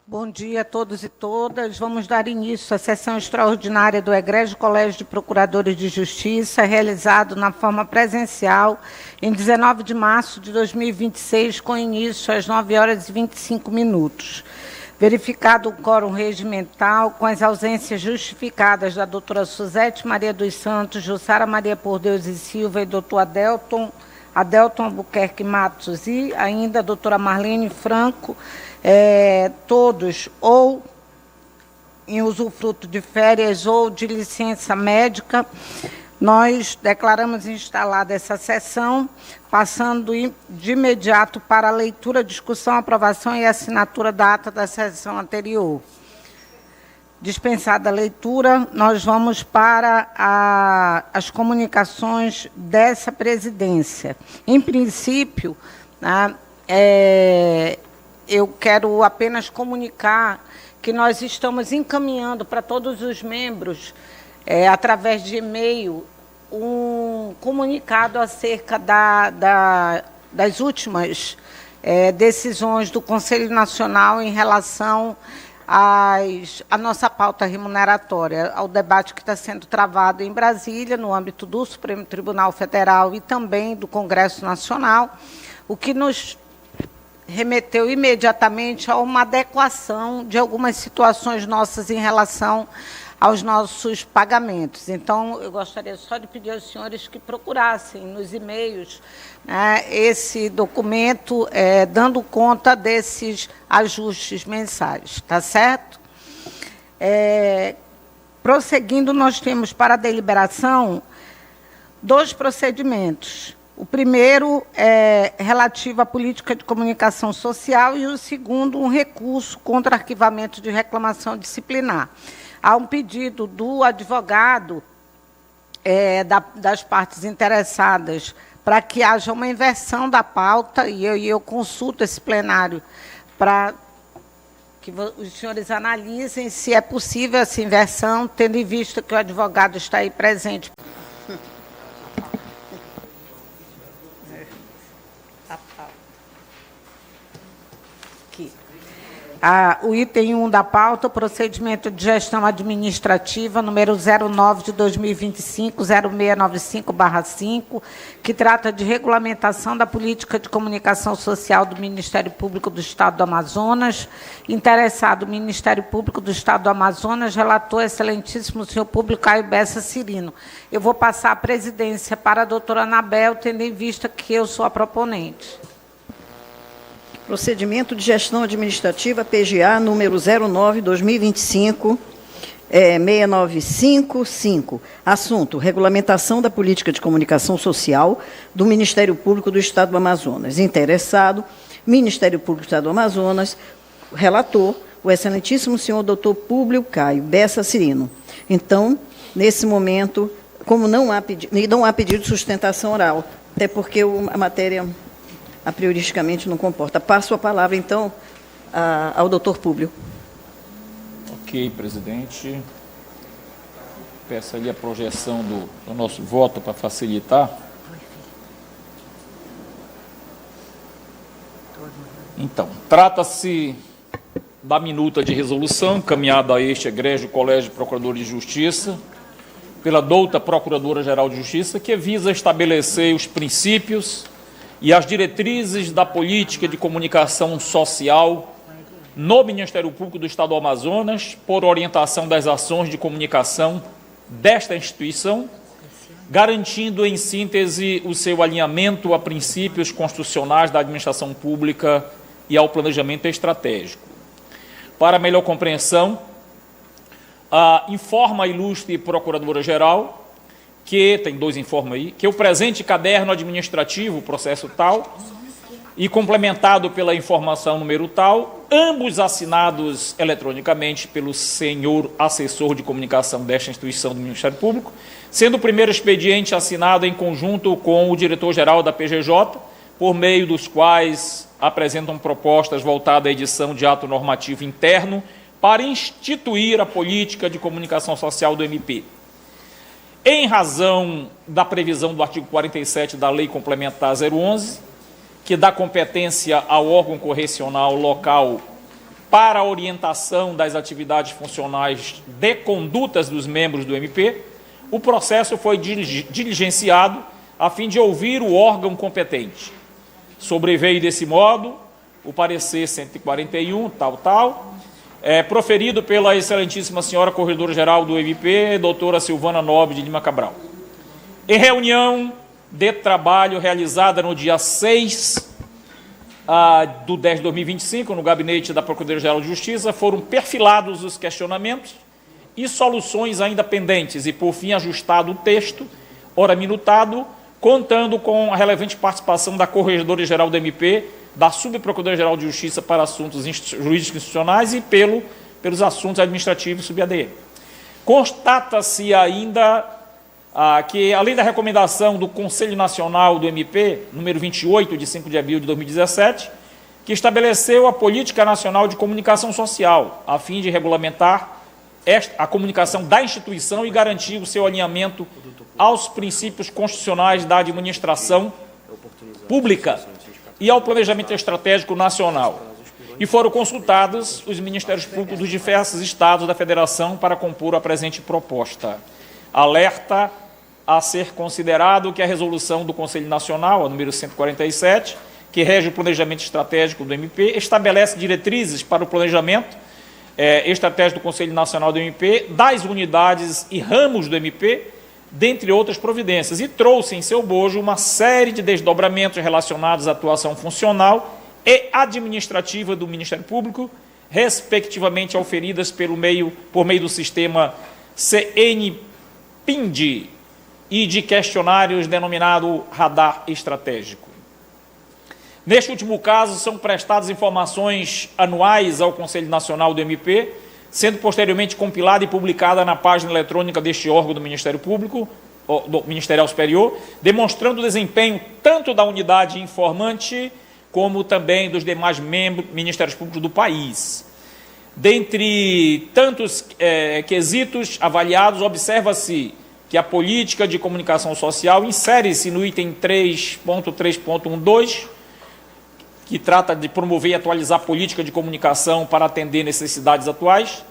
Bom dia a todos e todas. Vamos dar início à sessão extraordinária do Egrégio Colégio de Procuradores de Justiça, realizado na forma presencial em 19 de março de 2026, com início às 9h25. Verificado o quórum regimental, com as ausências justificadas da doutora Suzete Maria dos Santos, Jussara Maria Por Deus e Silva e doutor Adelton Albuquerque Matos e ainda a doutora Marlene Franco, todos ou em usufruto de férias ou de licença médica, nós declaramos instalada essa sessão, passando de imediato para a leitura, discussão, aprovação e assinatura da ata da sessão anterior. Dispensada a leitura, nós vamos para as comunicações dessa presidência. Em princípio, eu quero apenas comunicar que nós estamos encaminhando para todos os membros, através de e-mail, um comunicado acerca das últimas decisões do Conselho Nacional em relação à nossa pauta remuneratória, ao debate que está sendo travado em Brasília, no âmbito do Supremo Tribunal Federal e também do Congresso Nacional, o que nos remeteu imediatamente a uma adequação de algumas situações nossas em relação aos nossos pagamentos. Então, eu gostaria só de pedir aos senhores que procurassem nos e-mails esse documento, dando conta desses ajustes mensais, tá certo? Prosseguindo, nós temos para deliberação 2 procedimentos. O primeiro é relativo à política de comunicação social e o segundo, um recurso contra arquivamento de reclamação disciplinar. Há um pedido do advogado das partes interessadas para que haja uma inversão da pauta, e eu consulto esse plenário para que os senhores analisem se é possível essa inversão, tendo em vista que o advogado está aí presente. O item 1 da pauta, o procedimento de gestão administrativa, número 09 de 2025, 0695/5, que trata de regulamentação da política de comunicação social do Ministério Público do Estado do Amazonas. Interessado, o Ministério Público do Estado do Amazonas, relator, excelentíssimo senhor Públio Caio Bessa Cirino. Eu vou passar a presidência para a doutora Anabel, tendo em vista que eu sou a proponente. Procedimento de gestão administrativa, PGA, número 09/2025, 6955. Assunto: regulamentação da política de comunicação social do Ministério Público do Estado do Amazonas. Interessado, Ministério Público do Estado do Amazonas. Relator, o excelentíssimo senhor doutor Públio Caio Bessa Cirino. Então, nesse momento, como não há pedido de sustentação oral, até porque a matéria a prioristicamente não comporta. Passo a palavra, então, ao doutor Públio. Ok, presidente. Peço ali a projeção do nosso voto para facilitar. Então, trata-se da minuta de resolução encaminhada a este Egrégio Colégio de Procuradores de Justiça pela douta Procuradora-Geral de Justiça, que visa estabelecer os princípios e as diretrizes da política de comunicação social no Ministério Público do Estado do Amazonas, por orientação das ações de comunicação desta instituição, garantindo, em síntese, o seu alinhamento a princípios constitucionais da administração pública e ao planejamento estratégico. Para melhor compreensão, informa a ilustre Procuradora-Geral que, tem 2 informes aí, que o presente caderno administrativo, processo tal, e complementado pela informação número tal, ambos assinados eletronicamente pelo senhor assessor de comunicação desta instituição do Ministério Público, sendo o primeiro expediente assinado em conjunto com o diretor-geral da PGJ, por meio dos quais apresentam propostas voltadas à edição de ato normativo interno para instituir a política de comunicação social do MP. Em razão da previsão do artigo 47 da Lei Complementar 011, que dá competência ao órgão correcional local para a orientação das atividades funcionais de condutas dos membros do MP, o processo foi diligenciado a fim de ouvir o órgão competente. Sobreveio desse modo o parecer 141, proferido pela excelentíssima senhora Corregedora-Geral do MP, doutora Silvana Nobre de Lima Cabral. Em reunião de trabalho realizada no dia 6 do 10 de 2025, no gabinete da Procuradoria-Geral de Justiça, foram perfilados os questionamentos e soluções ainda pendentes e, por fim, ajustado o texto, ora minutado, contando com a relevante participação da Corregedora-Geral do MP, da Subprocuradoria-Geral de Justiça para Assuntos Jurídicos Institucionais e pelos assuntos administrativos sub-ADM. Constata-se ainda que, além da recomendação do Conselho Nacional do MP, número 28, de 5 de abril de 2017, que estabeleceu a Política Nacional de Comunicação Social, a fim de regulamentar a comunicação da instituição e garantir o seu alinhamento aos princípios constitucionais da administração pública e ao planejamento estratégico nacional. E foram consultados os Ministérios Públicos dos diversos estados da Federação para compor a presente proposta. Alerta a ser considerado que a resolução do Conselho Nacional, a número 147, que rege o planejamento estratégico do MP, estabelece diretrizes para o planejamento estratégico do Conselho Nacional do MP, das unidades e ramos do MP, dentre outras providências, e trouxe em seu bojo uma série de desdobramentos relacionados à atuação funcional e administrativa do Ministério Público, respectivamente auferidas por meio do sistema CNPIND e de questionários denominado radar estratégico. Neste último caso, são prestadas informações anuais ao Conselho Nacional do MP, sendo posteriormente compilada e publicada na página eletrônica deste órgão do Ministério Público, do Ministerial Superior, demonstrando o desempenho tanto da unidade informante como também dos demais Ministérios Públicos do país. Dentre tantos quesitos avaliados, observa-se que a política de comunicação social insere-se no item 3.3.12, que trata de promover e atualizar a política de comunicação para atender necessidades atuais,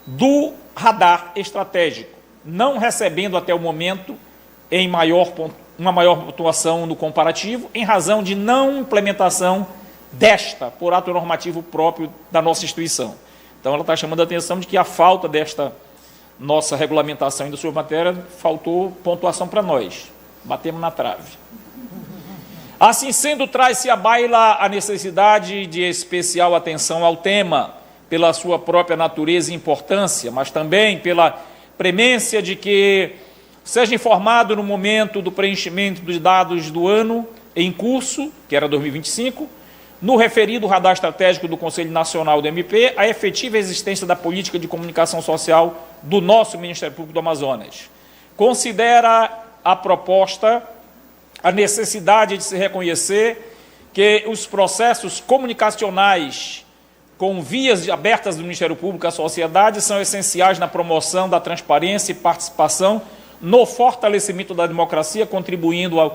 do radar estratégico, não recebendo até o momento uma maior pontuação no comparativo, em razão de não implementação desta, por ato normativo próprio da nossa instituição. Então, ela está chamando a atenção de que a falta desta nossa regulamentação da sua matéria, faltou pontuação para nós. Batemos na trave. Assim sendo, traz-se à baila a necessidade de especial atenção ao tema, pela sua própria natureza e importância, mas também pela premência de que seja informado no momento do preenchimento dos dados do ano em curso, que era 2025, no referido radar estratégico do Conselho Nacional do MP, a efetiva existência da política de comunicação social do nosso Ministério Público do Amazonas. Considera a proposta a necessidade de se reconhecer que os processos comunicacionais com vias abertas do Ministério Público à sociedade são essenciais na promoção da transparência e participação no fortalecimento da democracia, contribuindo,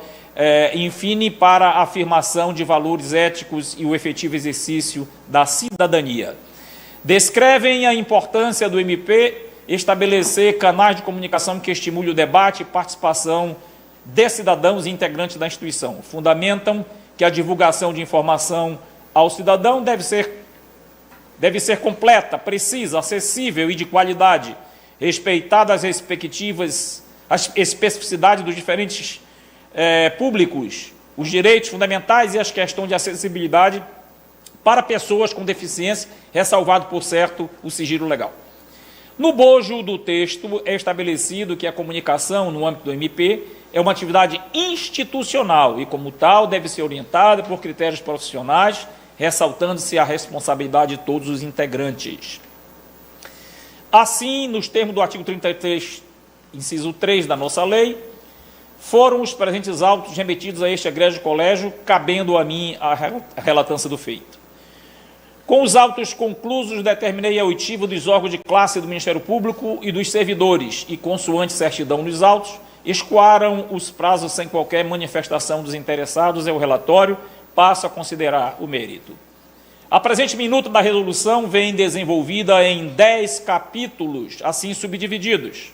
enfim, para a afirmação de valores éticos e o efetivo exercício da cidadania. Descrevem a importância do MP estabelecer canais de comunicação que estimulem o debate e participação de cidadãos e integrantes da instituição. Fundamentam que a divulgação de informação ao cidadão deve ser completa, precisa, acessível e de qualidade, respeitadas as especificidades dos diferentes públicos, os direitos fundamentais e as questões de acessibilidade para pessoas com deficiência, ressalvado, por certo, o sigilo legal. No bojo do texto é estabelecido que a comunicação no âmbito do MP é uma atividade institucional e, como tal, deve ser orientada por critérios profissionais, ressaltando-se a responsabilidade de todos os integrantes. Assim, nos termos do artigo 33, inciso 3 da nossa lei, foram os presentes autos remetidos a este egrégio colégio, cabendo a mim a relatância do feito. Com os autos conclusos, determinei a oitiva dos órgãos de classe do Ministério Público e dos servidores, e, consoante certidão nos autos, escoaram os prazos sem qualquer manifestação dos interessados. É o relatório, passo a considerar o mérito. A presente minuta da resolução vem desenvolvida em 10 capítulos, assim subdivididos: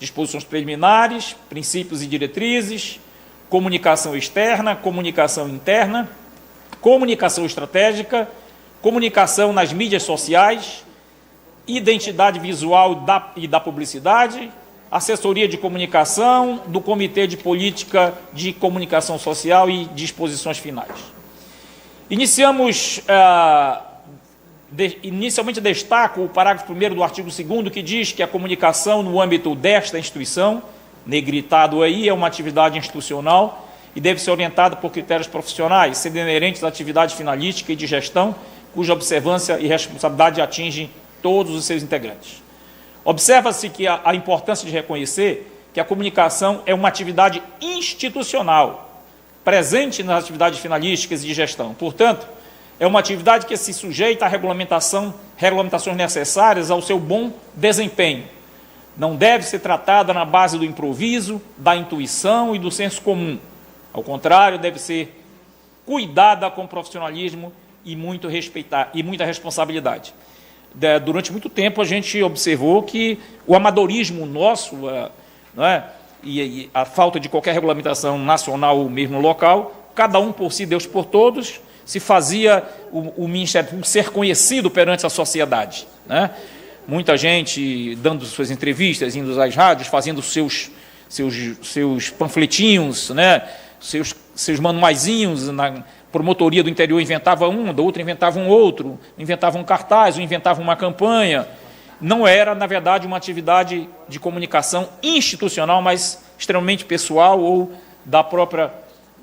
disposições preliminares, princípios e diretrizes, comunicação externa, comunicação interna, comunicação estratégica, comunicação nas mídias sociais, identidade visual e da publicidade, assessoria de comunicação, do Comitê de Política de Comunicação Social e disposições finais. Inicialmente destaco o parágrafo 1º do artigo 2º, que diz que a comunicação no âmbito desta instituição, negritado aí, é uma atividade institucional e deve ser orientada por critérios profissionais, sendo inerentes à atividade finalística e de gestão, cuja observância e responsabilidade atingem todos os seus integrantes. Observa-se que a importância de reconhecer que a comunicação é uma atividade institucional, presente nas atividades finalísticas e de gestão. Portanto, é uma atividade que se sujeita a regulamentações necessárias ao seu bom desempenho. Não deve ser tratada na base do improviso, da intuição e do senso comum. Ao contrário, deve ser cuidada com profissionalismo e muita responsabilidade. Durante muito tempo, a gente observou que o amadorismo nosso, e a falta de qualquer regulamentação nacional ou mesmo local, cada um por si, Deus por todos, se fazia o Ministério Público ser conhecido perante a sociedade, né? Muita gente dando suas entrevistas, indo às rádios, fazendo seus panfletinhos, né? seus manuaizinhos, na promotoria do interior inventava um, da outra inventava um outro, inventava um cartaz, ou inventava uma campanha. Não era, na verdade, uma atividade de comunicação institucional, mas extremamente pessoal ou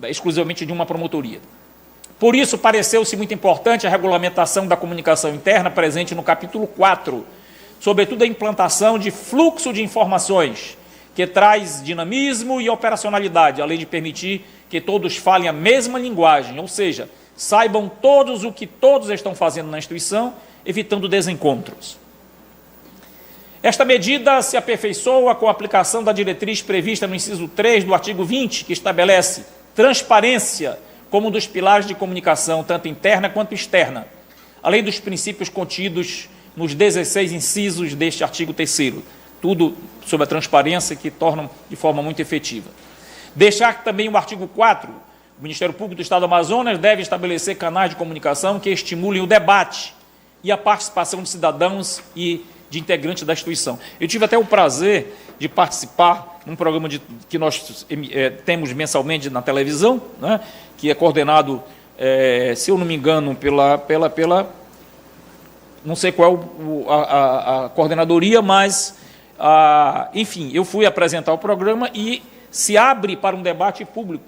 exclusivamente de uma promotoria. Por isso, pareceu-se muito importante a regulamentação da comunicação interna presente no capítulo 4, sobretudo a implantação de fluxo de informações, que traz dinamismo e operacionalidade, além de permitir que todos falem a mesma linguagem, ou seja, saibam todos o que todos estão fazendo na instituição, evitando desencontros. Esta medida se aperfeiçoa com a aplicação da diretriz prevista no inciso 3 do artigo 20, que estabelece transparência como um dos pilares de comunicação, tanto interna quanto externa, além dos princípios contidos nos 16 incisos deste artigo 3º, tudo sobre a transparência que tornam de forma muito efetiva. Deixar também o artigo 4, o Ministério Público do Estado do Amazonas deve estabelecer canais de comunicação que estimulem o debate e a participação de cidadãos e de integrantes da instituição. Eu tive até o prazer de participar num programa que nós temos mensalmente na televisão, né, que é coordenado, se eu não me engano, pela não sei qual a coordenadoria, mas, enfim, eu fui apresentar o programa e se abre para um debate público.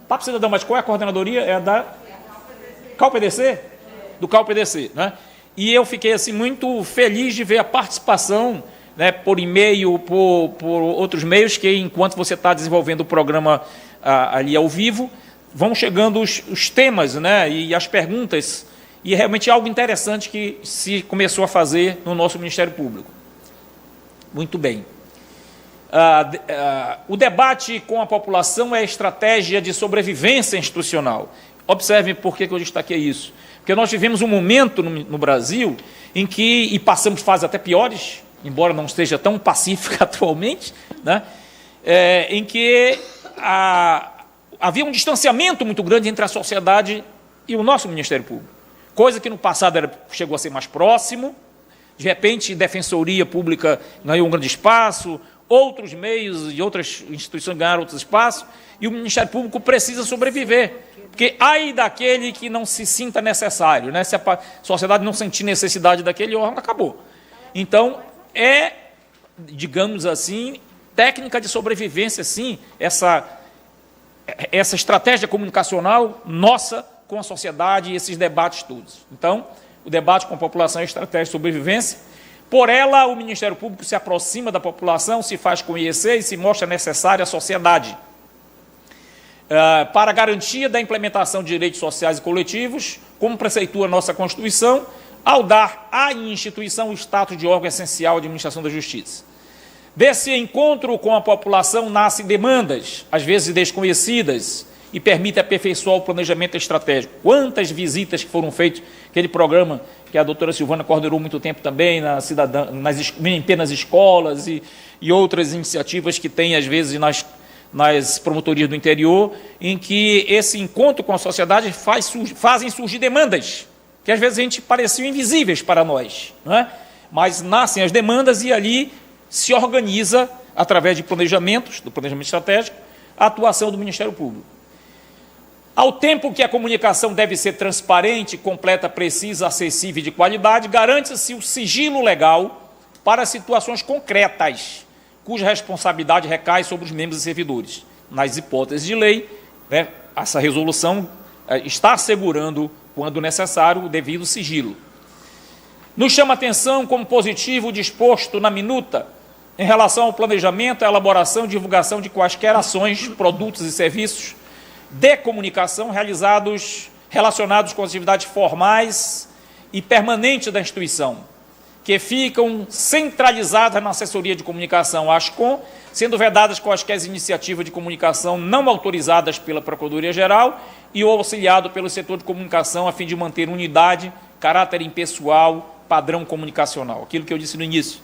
Papo Cidadão, mas qual é a coordenadoria? É a da CAU-PDC? Do CAU-PDC, né? E eu fiquei assim, muito feliz de ver a participação, né, por e-mail, por outros meios, que enquanto você está desenvolvendo o programa ali ao vivo, vão chegando os temas, né, e as perguntas, e é realmente algo interessante que se começou a fazer no nosso Ministério Público. Muito bem. O debate com a população é a estratégia de sobrevivência institucional. Observem por que eu destaquei isso. Porque nós vivemos um momento no Brasil em que, e passamos fases até piores, embora não esteja tão pacífica atualmente, né, em que havia um distanciamento muito grande entre a sociedade e o nosso Ministério Público. Coisa que no passado chegou a ser mais próximo, de repente a Defensoria Pública ganhou um grande espaço, outros meios e outras instituições ganharam outros espaços, e o Ministério Público precisa sobreviver. Porque ai daquele que não se sinta necessário, né? Se a sociedade não sentir necessidade daquele órgão, acabou. Então, digamos assim, técnica de sobrevivência, sim, essa estratégia comunicacional nossa com a sociedade e esses debates todos. Então, o debate com a população é estratégia de sobrevivência. Por ela, o Ministério Público se aproxima da população, se faz conhecer e se mostra necessário à sociedade. Para a garantia da implementação de direitos sociais e coletivos, como preceitua a nossa Constituição, ao dar à instituição o status de órgão essencial de administração da justiça. Desse encontro com a população nascem demandas, às vezes desconhecidas, e permite aperfeiçoar o planejamento estratégico. Quantas visitas que foram feitas, aquele programa que a doutora Silvana coordenou muito tempo também, nas escolas e outras iniciativas que tem, às vezes, nas promotorias do interior, em que esse encontro com a sociedade fazem surgir demandas, que às vezes a gente pareciam invisíveis para nós, não é? Mas nascem as demandas e ali se organiza, através de planejamentos, do planejamento estratégico, a atuação do Ministério Público. Ao tempo que a comunicação deve ser transparente, completa, precisa, acessível e de qualidade, garante-se o sigilo legal para situações concretas, cuja responsabilidade recai sobre os membros e servidores. Nas hipóteses de lei, né, essa resolução está assegurando, quando necessário, o devido sigilo. Nos chama a atenção como positivo o disposto na minuta em relação ao planejamento, a elaboração e divulgação de quaisquer ações, produtos e serviços de comunicação relacionados com as atividades formais e permanentes da instituição, que ficam centralizadas na assessoria de comunicação ASCOM, sendo vedadas quaisquer iniciativas de comunicação não autorizadas pela Procuradoria-Geral e ou auxiliado pelo setor de comunicação a fim de manter unidade, caráter impessoal, padrão comunicacional. Aquilo que eu disse no início.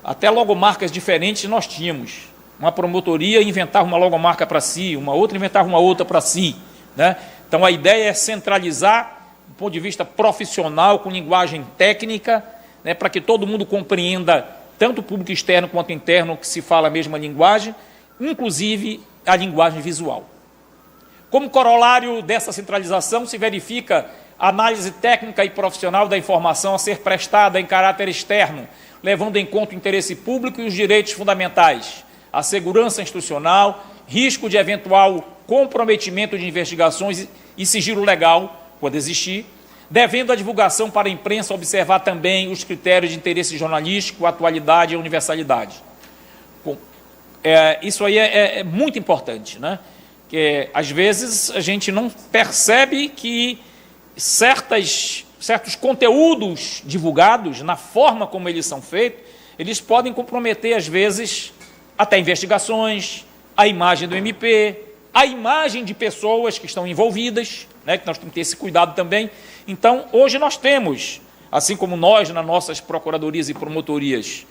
Até logomarcas diferentes nós tínhamos. Uma promotoria inventava uma logomarca para si, uma outra inventava uma outra para si, né? Então, a ideia é centralizar, do ponto de vista profissional, com linguagem técnica, né, para que todo mundo compreenda, tanto o público externo quanto interno, que se fala a mesma linguagem, inclusive a linguagem visual. Como corolário dessa centralização, se verifica a análise técnica e profissional da informação a ser prestada em caráter externo, levando em conta o interesse público e os direitos fundamentais, a segurança institucional, risco de eventual comprometimento de investigações e sigilo legal, quando existir, devendo a divulgação para a imprensa observar também os critérios de interesse jornalístico, atualidade e universalidade. Bom, isso aí é muito importante, né? Que, às vezes, a gente não percebe que certos conteúdos divulgados, na forma como eles são feitos, eles podem comprometer, às vezes, até investigações, a imagem do MP, a imagem de pessoas que estão envolvidas, né, que nós temos que ter esse cuidado também. Então, hoje nós temos, assim como nós, nas nossas procuradorias e promotorias,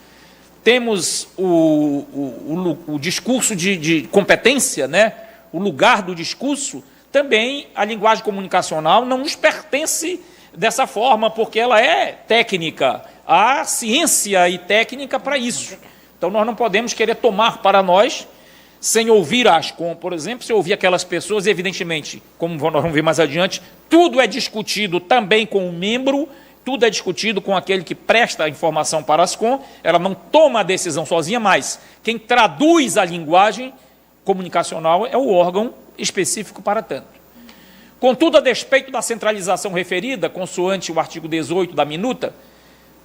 temos o discurso de competência, né, o lugar do discurso, também a linguagem comunicacional não nos pertence dessa forma, porque ela é técnica, há ciência e técnica para isso. Então, nós não podemos querer tomar para nós, sem ouvir a ASCOM, por exemplo, sem ouvir aquelas pessoas, evidentemente, como nós vamos ver mais adiante, tudo é discutido também com o membro, tudo é discutido com aquele que presta a informação para a ASCOM, ela não toma a decisão sozinha, mas quem traduz a linguagem comunicacional é o órgão específico para tanto. Contudo, a despeito da centralização referida, consoante o artigo 18 da minuta,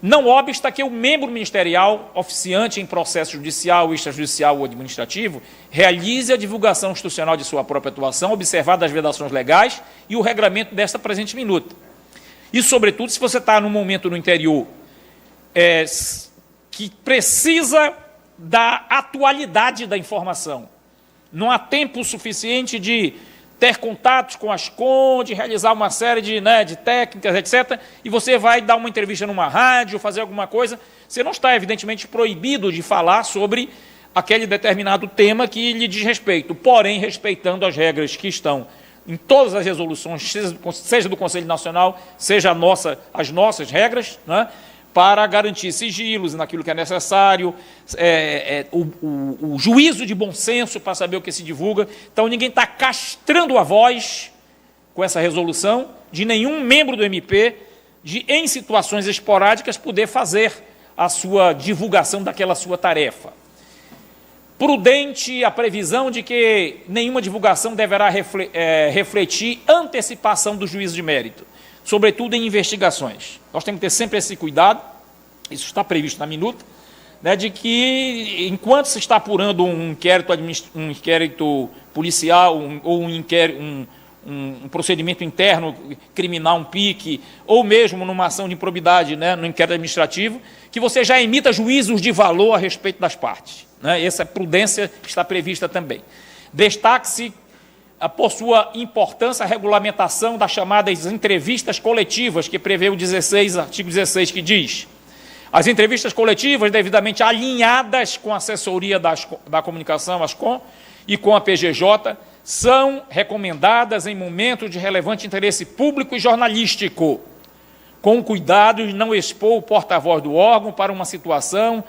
não obsta que o membro ministerial, oficiante em processo judicial, extrajudicial ou administrativo, realize a divulgação institucional de sua própria atuação, observadas as vedações legais e o regramento desta presente minuta. E, sobretudo, se você está num momento no interior que precisa da atualidade da informação, não há tempo suficiente de ter contatos com as ASCOM, de realizar uma série de técnicas, etc., e você vai dar uma entrevista numa rádio, fazer alguma coisa, você não está, evidentemente, proibido de falar sobre aquele determinado tema que lhe diz respeito, porém, respeitando as regras que estão em todas as resoluções, seja do Conselho Nacional, seja as nossas regras, né, para garantir sigilos naquilo que é necessário, o juízo de bom senso para saber o que se divulga. Então, ninguém está castrando a voz com essa resolução de nenhum membro do MP de, em situações esporádicas, poder fazer a sua divulgação daquela sua tarefa. Prudente a previsão de que nenhuma divulgação deverá refletir antecipação do juízo de mérito, sobretudo em investigações. Nós temos que ter sempre esse cuidado, isso está previsto na minuta, né, de que, enquanto se está apurando um inquérito policial ou um procedimento interno criminal, um PIC, ou mesmo numa ação de improbidade, né, no inquérito administrativo, que você já emita juízos de valor a respeito das partes, né? Essa prudência está prevista também. Destaque-se por sua importância, a regulamentação das chamadas entrevistas coletivas, que prevê o artigo 16, que diz: as entrevistas coletivas devidamente alinhadas com a assessoria da comunicação, ASCOM, e com a PGJ, são recomendadas em momentos de relevante interesse público e jornalístico, com cuidado de não expor o porta-voz do órgão para uma situação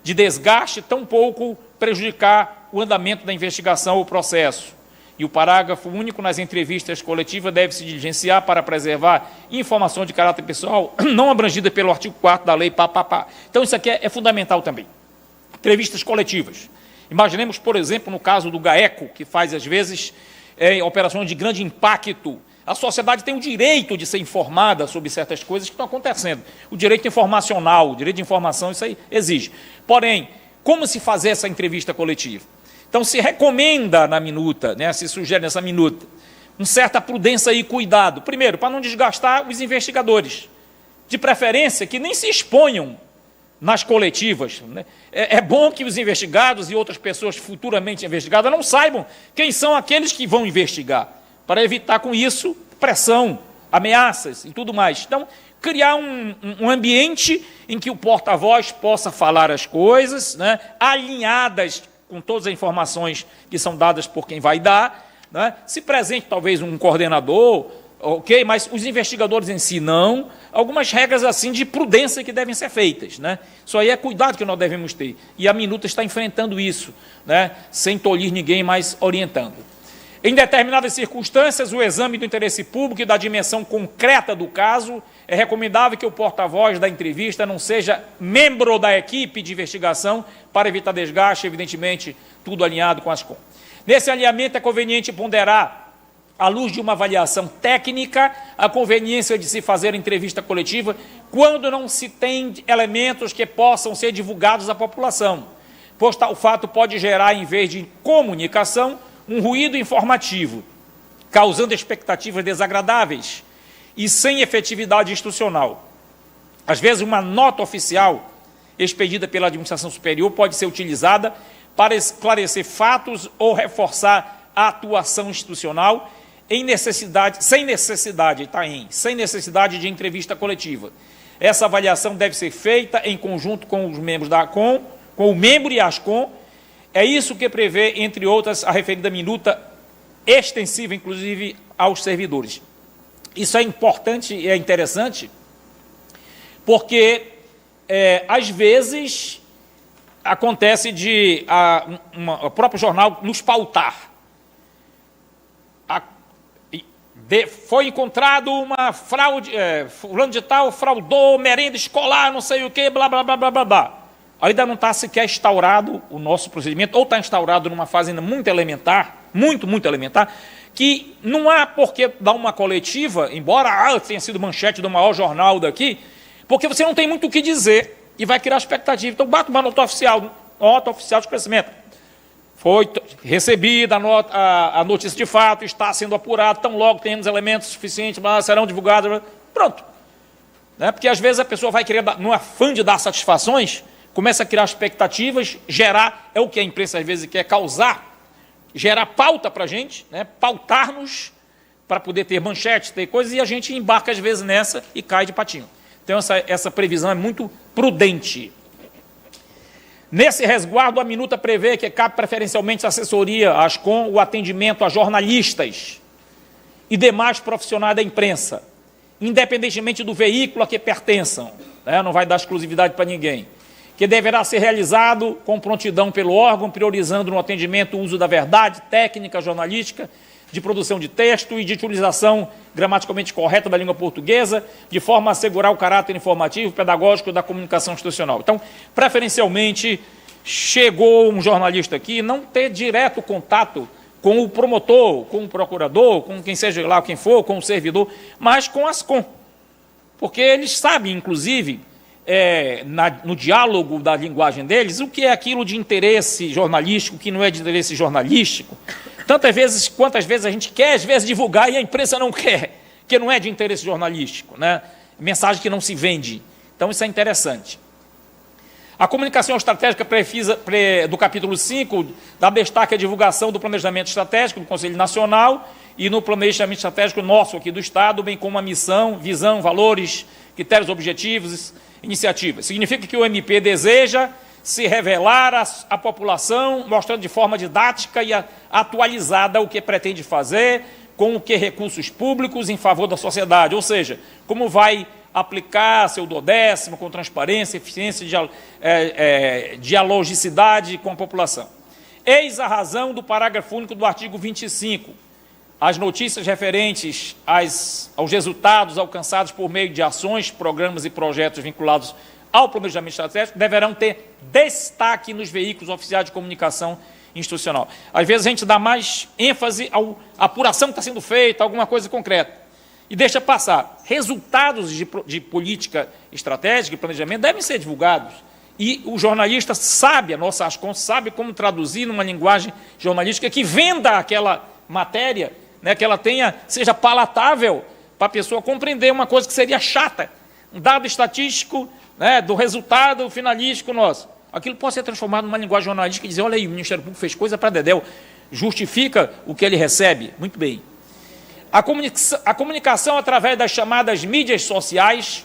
de desgaste, tampouco prejudicar o andamento da investigação ou processo. E o parágrafo único nas entrevistas coletivas deve se diligenciar para preservar informações de caráter pessoal não abrangida pelo artigo 4º da lei, Então, isso aqui é fundamental também. Entrevistas coletivas. Imaginemos, por exemplo, no caso do GAECO, que faz, às vezes, operações de grande impacto. A sociedade tem o direito de ser informada sobre certas coisas que estão acontecendo. O direito informacional, o direito de informação, isso aí exige. Porém, como se fazer essa entrevista coletiva? Então, se recomenda na minuta, né, se sugere nessa minuta, uma certa prudência e cuidado. Primeiro, para não desgastar os investigadores. De preferência, que nem se exponham nas coletivas. Né? É bom que os investigados e outras pessoas futuramente investigadas não saibam quem são aqueles que vão investigar, para evitar com isso pressão, ameaças e tudo mais. Então, criar um ambiente em que o porta-voz possa falar as coisas, né, alinhadas com todas as informações que são dadas por quem vai dar, né? Se presente talvez um coordenador, ok, mas os investigadores em si não, algumas regras assim de prudência que devem ser feitas, né? Isso aí é cuidado que nós devemos ter, e a minuta está enfrentando isso, né? Sem tolir ninguém, mas orientando. Em determinadas circunstâncias, o exame do interesse público e da dimensão concreta do caso, é recomendável que o porta-voz da entrevista não seja membro da equipe de investigação para evitar desgaste, evidentemente, tudo alinhado com as ASCOM. Nesse alinhamento, é conveniente ponderar, à luz de uma avaliação técnica, a conveniência de se fazer entrevista coletiva quando não se tem elementos que possam ser divulgados à população, pois tal fato pode gerar, em vez de comunicação, um ruído informativo, causando expectativas desagradáveis e sem efetividade institucional. Às vezes, uma nota oficial expedida pela administração superior pode ser utilizada para esclarecer fatos ou reforçar a atuação institucional sem necessidade de entrevista coletiva. Essa avaliação deve ser feita em conjunto com os membros da ASCOM, com o membro e a ASCOM. É isso que prevê, entre outras, a referida minuta extensiva, inclusive, aos servidores. Isso é importante e é interessante, porque, às vezes, acontece o próprio jornal nos pautar. Foi encontrado uma fraude, fulano de tal fraudou merenda escolar, não sei o quê, blá, blá, blá, blá, blá, blá. Ainda não está sequer instaurado o nosso procedimento, ou está instaurado numa fase ainda muito elementar, muito elementar, que não há por que dar uma coletiva, embora tenha sido manchete do maior jornal daqui, porque você não tem muito o que dizer e vai criar expectativa. Então, bate uma nota oficial de crescimento. Foi recebida a notícia de fato, está sendo apurado, tão logo temos elementos suficientes, serão divulgados, pronto. Né? Porque, às vezes, a pessoa vai querer, no afã de dar satisfações, começa a criar expectativas, gerar, é o que a imprensa às vezes quer causar, gerar pauta para a gente, né? Pautar-nos para poder ter manchetes, ter coisas, e a gente embarca às vezes nessa e cai de patinho. Então essa previsão é muito prudente. Nesse resguardo, a minuta prevê que cabe preferencialmente a assessoria, a ASCOM, o atendimento a jornalistas e demais profissionais da imprensa, independentemente do veículo a que pertençam, né? Não vai dar exclusividade para ninguém, que deverá ser realizado com prontidão pelo órgão, priorizando no atendimento o uso da verdade, técnica jornalística, de produção de texto e de utilização gramaticalmente correta da língua portuguesa, de forma a assegurar o caráter informativo, pedagógico da comunicação institucional. Então, preferencialmente, chegou um jornalista aqui, não ter direto contato com o promotor, com o procurador, com quem seja lá quem for, com o servidor, mas com as ASCOM. Porque eles sabem, inclusive, no diálogo da linguagem deles, o que é aquilo de interesse jornalístico, o que não é de interesse jornalístico. Tantas vezes, quantas vezes a gente quer, às vezes, divulgar e a imprensa não quer, que não é de interesse jornalístico, né? Mensagem que não se vende. Então, isso é interessante. A comunicação estratégica do capítulo 5 dá destaque à divulgação do planejamento estratégico do Conselho Nacional e no planejamento estratégico nosso aqui do Estado, bem como a missão, visão, valores, critérios objetivos, iniciativas. Significa que o MP deseja se revelar à população, mostrando de forma didática e atualizada o que pretende fazer, com o que recursos públicos em favor da sociedade, ou seja, como vai aplicar seu duodécimo com transparência, eficiência e dialogicidade com a população. Eis a razão do parágrafo único do artigo 25. As notícias referentes aos resultados alcançados por meio de ações, programas e projetos vinculados ao planejamento estratégico deverão ter destaque nos veículos oficiais de comunicação institucional. Às vezes a gente dá mais ênfase à apuração que está sendo feita, alguma coisa concreta, e deixa passar. Resultados de política estratégica e planejamento devem ser divulgados. E o jornalista sabe, a nossa Ascom sabe como traduzir numa linguagem jornalística que venda aquela matéria, né, que ela seja palatável para a pessoa compreender uma coisa que seria chata. Um dado estatístico, né, do resultado finalístico nosso. Aquilo pode ser transformado numa linguagem jornalística e dizer, olha aí, o Ministério Público fez coisa para dedéu, justifica o que ele recebe. Muito bem. A comunicação através das chamadas mídias sociais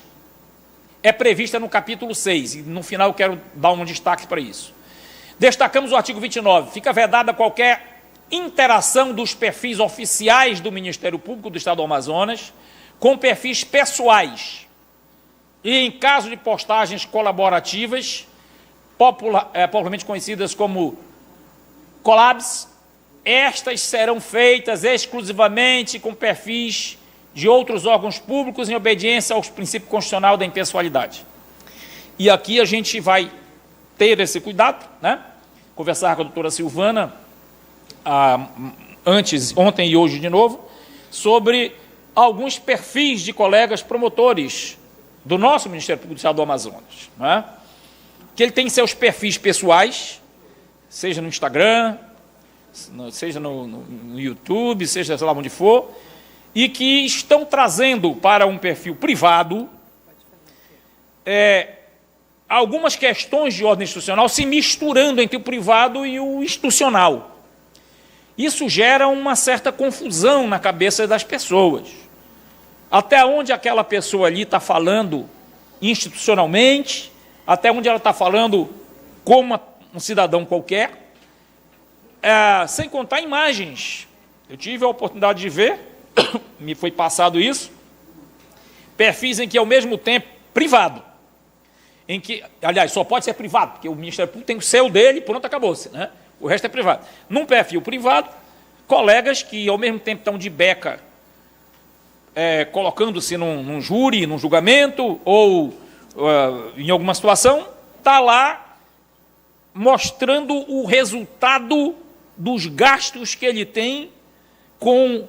é prevista no capítulo 6, e no final eu quero dar um destaque para isso. Destacamos o artigo 29, fica vedada qualquer interação dos perfis oficiais do Ministério Público do Estado do Amazonas com perfis pessoais e, em caso de postagens colaborativas, popularmente conhecidas como collabs, estas serão feitas exclusivamente com perfis de outros órgãos públicos em obediência aos princípios constitucionais da impessoalidade. E aqui a gente vai ter esse cuidado, né? Conversar com a doutora Silvana, ontem e hoje de novo, sobre alguns perfis de colegas promotores do nosso Ministério Público do Estado do Amazonas, né? Que ele tem seus perfis pessoais, seja no Instagram, seja no YouTube, seja sei lá onde for, e que estão trazendo para um perfil privado algumas questões de ordem institucional se misturando entre o privado e o institucional. Isso gera uma certa confusão na cabeça das pessoas. Até onde aquela pessoa ali está falando institucionalmente, até onde ela está falando como um cidadão qualquer, sem contar imagens. Eu tive a oportunidade de ver, me foi passado isso, perfis em que, ao mesmo tempo, privado, em que, aliás, só pode ser privado, porque o Ministério Público tem o seu dele, pronto, acabou-se, né? O resto é privado. Num perfil privado, colegas que, ao mesmo tempo, estão de beca, colocando-se num júri, num julgamento, ou em alguma situação, está lá mostrando o resultado dos gastos que ele tem com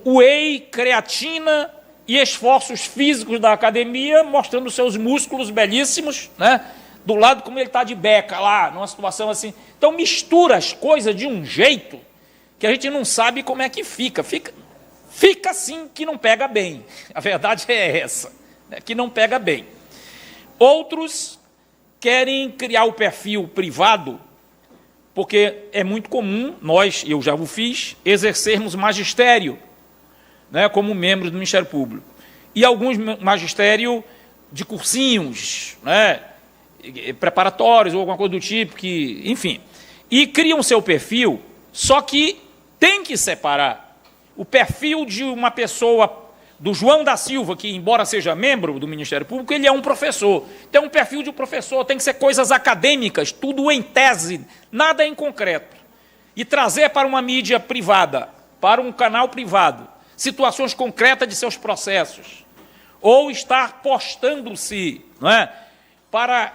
whey, creatina e esforços físicos da academia, mostrando seus músculos belíssimos, né? Do lado como ele está de beca lá, numa situação assim. Então mistura as coisas de um jeito que a gente não sabe como é que fica. Fica assim que não pega bem. A verdade é essa, né? Que não pega bem. Outros querem criar o perfil privado, porque é muito comum, eu já o fiz, exercermos magistério, né, como membros do Ministério Público. E alguns magistério de cursinhos, né, preparatórios ou alguma coisa do tipo, enfim. E criam seu perfil, só que tem que separar o perfil de uma pessoa, do João da Silva, que, embora seja membro do Ministério Público, ele é um professor. Tem um perfil de um professor, tem que ser coisas acadêmicas, tudo em tese, nada em concreto. E trazer para uma mídia privada, para um canal privado, situações concretas de seus processos. Ou estar postando-se, não é, para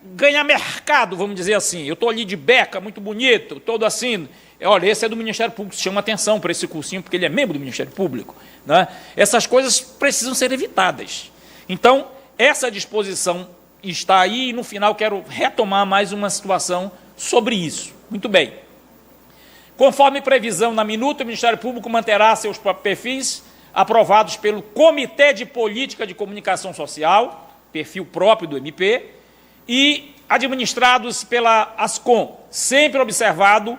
ganhar mercado, vamos dizer assim. Eu estou ali de beca, muito bonito, todo assim. Olha, esse é do Ministério Público, chama atenção para esse cursinho, porque ele é membro do Ministério Público, né? Essas coisas precisam ser evitadas. Então, essa disposição está aí, e no final quero retomar mais uma situação sobre isso. Muito bem. Conforme previsão na minuta, o Ministério Público manterá seus perfis aprovados pelo Comitê de Política de Comunicação Social, perfil próprio do MP, e administrados pela Ascom, sempre observando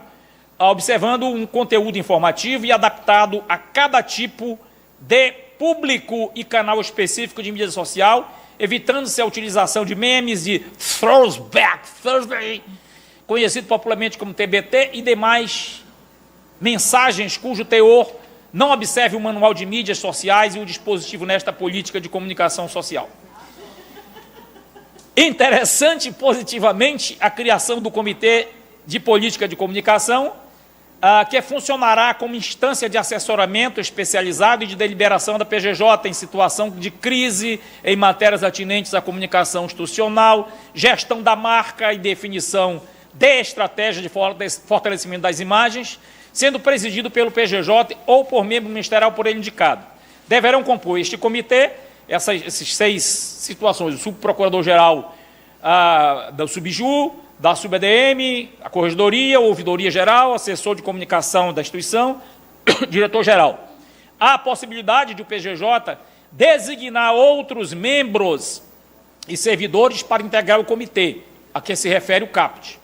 um conteúdo informativo e adaptado a cada tipo de público e canal específico de mídia social, evitando-se a utilização de memes de Throwback Thursday, conhecido popularmente como TBT, e demais mensagens cujo teor não observe o manual de mídias sociais e o dispositivo nesta política de comunicação social. Interessante positivamente a criação do Comitê de Política de Comunicação, que funcionará como instância de assessoramento especializado e de deliberação da PGJ em situação de crise em matérias atinentes à comunicação institucional, gestão da marca e definição de estratégia de fortalecimento das imagens, sendo presidido pelo PGJ ou por membro ministerial por ele indicado. Deverão compor este comitê essas 6 situações: o subprocurador-geral da Subju, da SubADM, a Corregedoria, a Ouvidoria-Geral, assessor de comunicação da instituição, diretor-geral. Há a possibilidade de o PGJ designar outros membros e servidores para integrar o comitê, a que se refere o caput.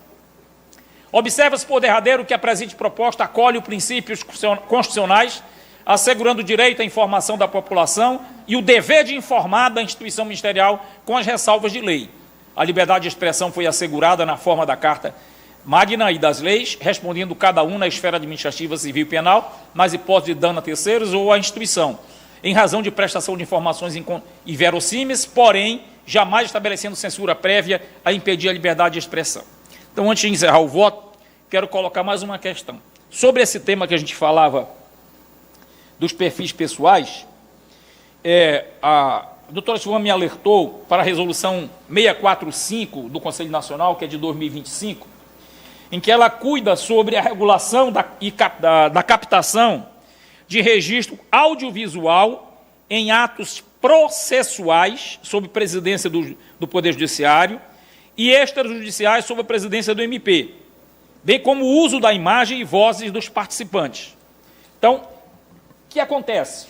Observa-se por derradeiro que a presente proposta acolhe os princípios constitucionais, assegurando o direito à informação da população e o dever de informar da instituição ministerial com as ressalvas de lei. A liberdade de expressão foi assegurada na forma da Carta Magna e das leis, respondendo cada um na esfera administrativa, civil e penal, nas hipóteses de dano a terceiros ou à instituição, em razão de prestação de informações inverossímeis, porém, jamais estabelecendo censura prévia a impedir a liberdade de expressão. Então, antes de encerrar o voto, quero colocar mais uma questão. Sobre esse tema que a gente falava dos perfis pessoais, a doutora Silvana me alertou para a resolução 645 do Conselho Nacional, que é de 2025, em que ela cuida sobre a regulação da captação de registro audiovisual em atos processuais sob presidência do Poder Judiciário e extrajudiciais sob a presidência do MP, bem como o uso da imagem e vozes dos participantes. Então, o que acontece?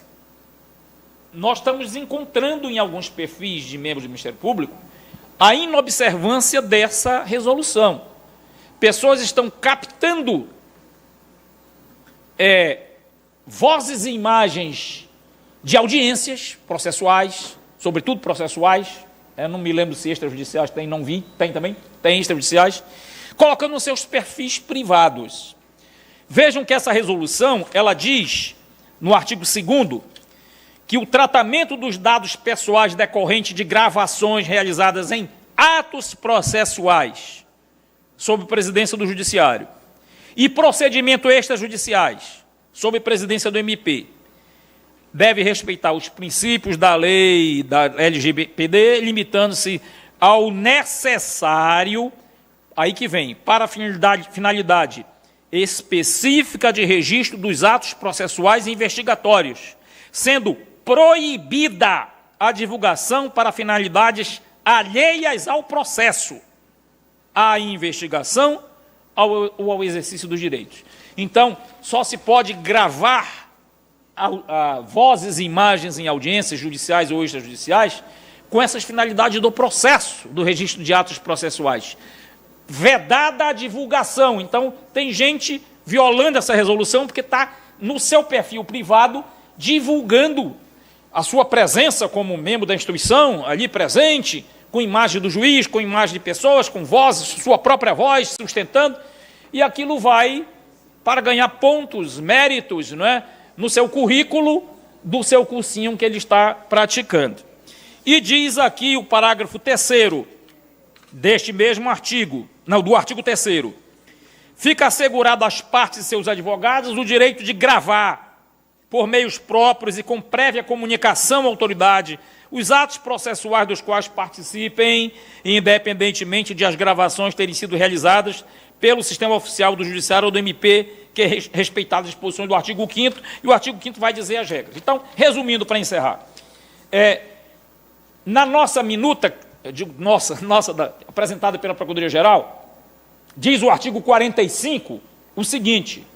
Nós estamos encontrando em alguns perfis de membros do Ministério Público a inobservância dessa resolução. Pessoas estão captando vozes e imagens de audiências processuais, sobretudo processuais, não me lembro se extrajudiciais tem, não vi, tem também, tem extrajudiciais, colocando nos seus perfis privados. Vejam que essa resolução, ela diz, no artigo 2º, que o tratamento dos dados pessoais decorrente de gravações realizadas em atos processuais, sob presidência do Judiciário, e procedimentos extrajudiciais, sob presidência do MP, deve respeitar os princípios da lei da LGPD, limitando-se ao necessário, aí que vem, para finalidade específica de registro dos atos processuais e investigatórios, sendo proibida a divulgação para finalidades alheias ao processo, à investigação ou ao exercício dos direitos. Então, só se pode gravar vozes e imagens em audiências judiciais ou extrajudiciais com essas finalidades do processo, do registro de atos processuais. Vedada a divulgação. Então, tem gente violando essa resolução porque está no seu perfil privado divulgando a sua presença como membro da instituição, ali presente, com imagem do juiz, com imagem de pessoas, com vozes, sua própria voz sustentando, e aquilo vai para ganhar pontos, méritos, não é? No seu currículo do seu cursinho que ele está praticando. E diz aqui o parágrafo 3º deste mesmo artigo, não, do artigo 3º, fica assegurado às partes e seus advogados o direito de gravar, por meios próprios e com prévia comunicação à autoridade, os atos processuais dos quais participem, independentemente de as gravações terem sido realizadas pelo sistema oficial do Judiciário ou do MP, que é respeitado as disposições do artigo 5º, e o artigo 5º vai dizer as regras. Então, resumindo para encerrar, na nossa minuta, eu digo apresentada pela Procuradoria-Geral, diz o artigo 45 o seguinte,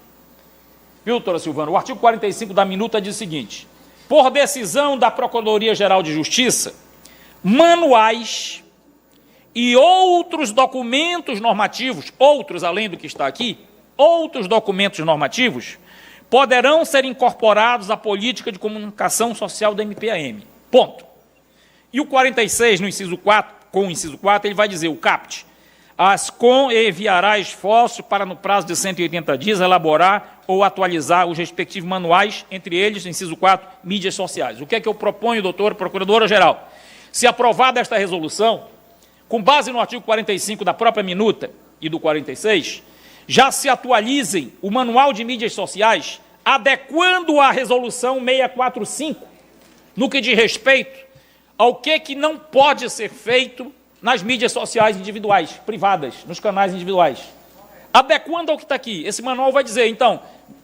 viu, doutora Silvana? O artigo 45 da minuta diz o seguinte: por decisão da Procuradoria-Geral de Justiça, manuais e outros documentos normativos, outros além do que está aqui, outros documentos normativos, poderão ser incorporados à política de comunicação social da MPAM. Ponto. E o 46, no inciso 4, com o inciso 4, ele vai dizer, o CAPT, a Ascom enviará esforços para, no prazo de 180 dias, elaborar ou atualizar os respectivos manuais, entre eles, no inciso 4, mídias sociais. O que é que eu proponho, doutora Procuradora-Geral? Se aprovada esta resolução, com base no artigo 45 da própria minuta e do 46, já se atualizem o manual de mídias sociais, adequando a resolução 645, no que diz respeito ao que não pode ser feito nas mídias sociais individuais, privadas, nos canais individuais. Adequando ao que está aqui. Esse manual vai dizer, então,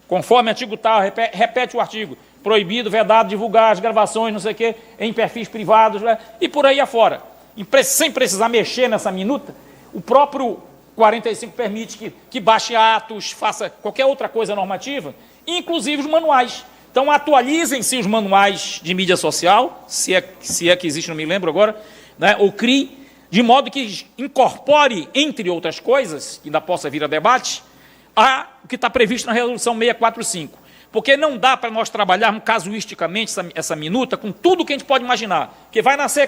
conforme artigo tal, repete o artigo, proibido, vedado, divulgar as gravações, não sei o quê, em perfis privados, né, e por aí afora. Sem precisar mexer nessa minuta, o próprio 45 permite que baixe atos, faça qualquer outra coisa normativa, inclusive os manuais. Então, atualizem-se os manuais de mídia social, se é que existe, não me lembro agora, né, ou CRI, de modo que incorpore, entre outras coisas, que ainda possa vir a debate, o que está previsto na resolução 645. Porque não dá para nós trabalharmos casuisticamente essa minuta com tudo que a gente pode imaginar, que vai nascer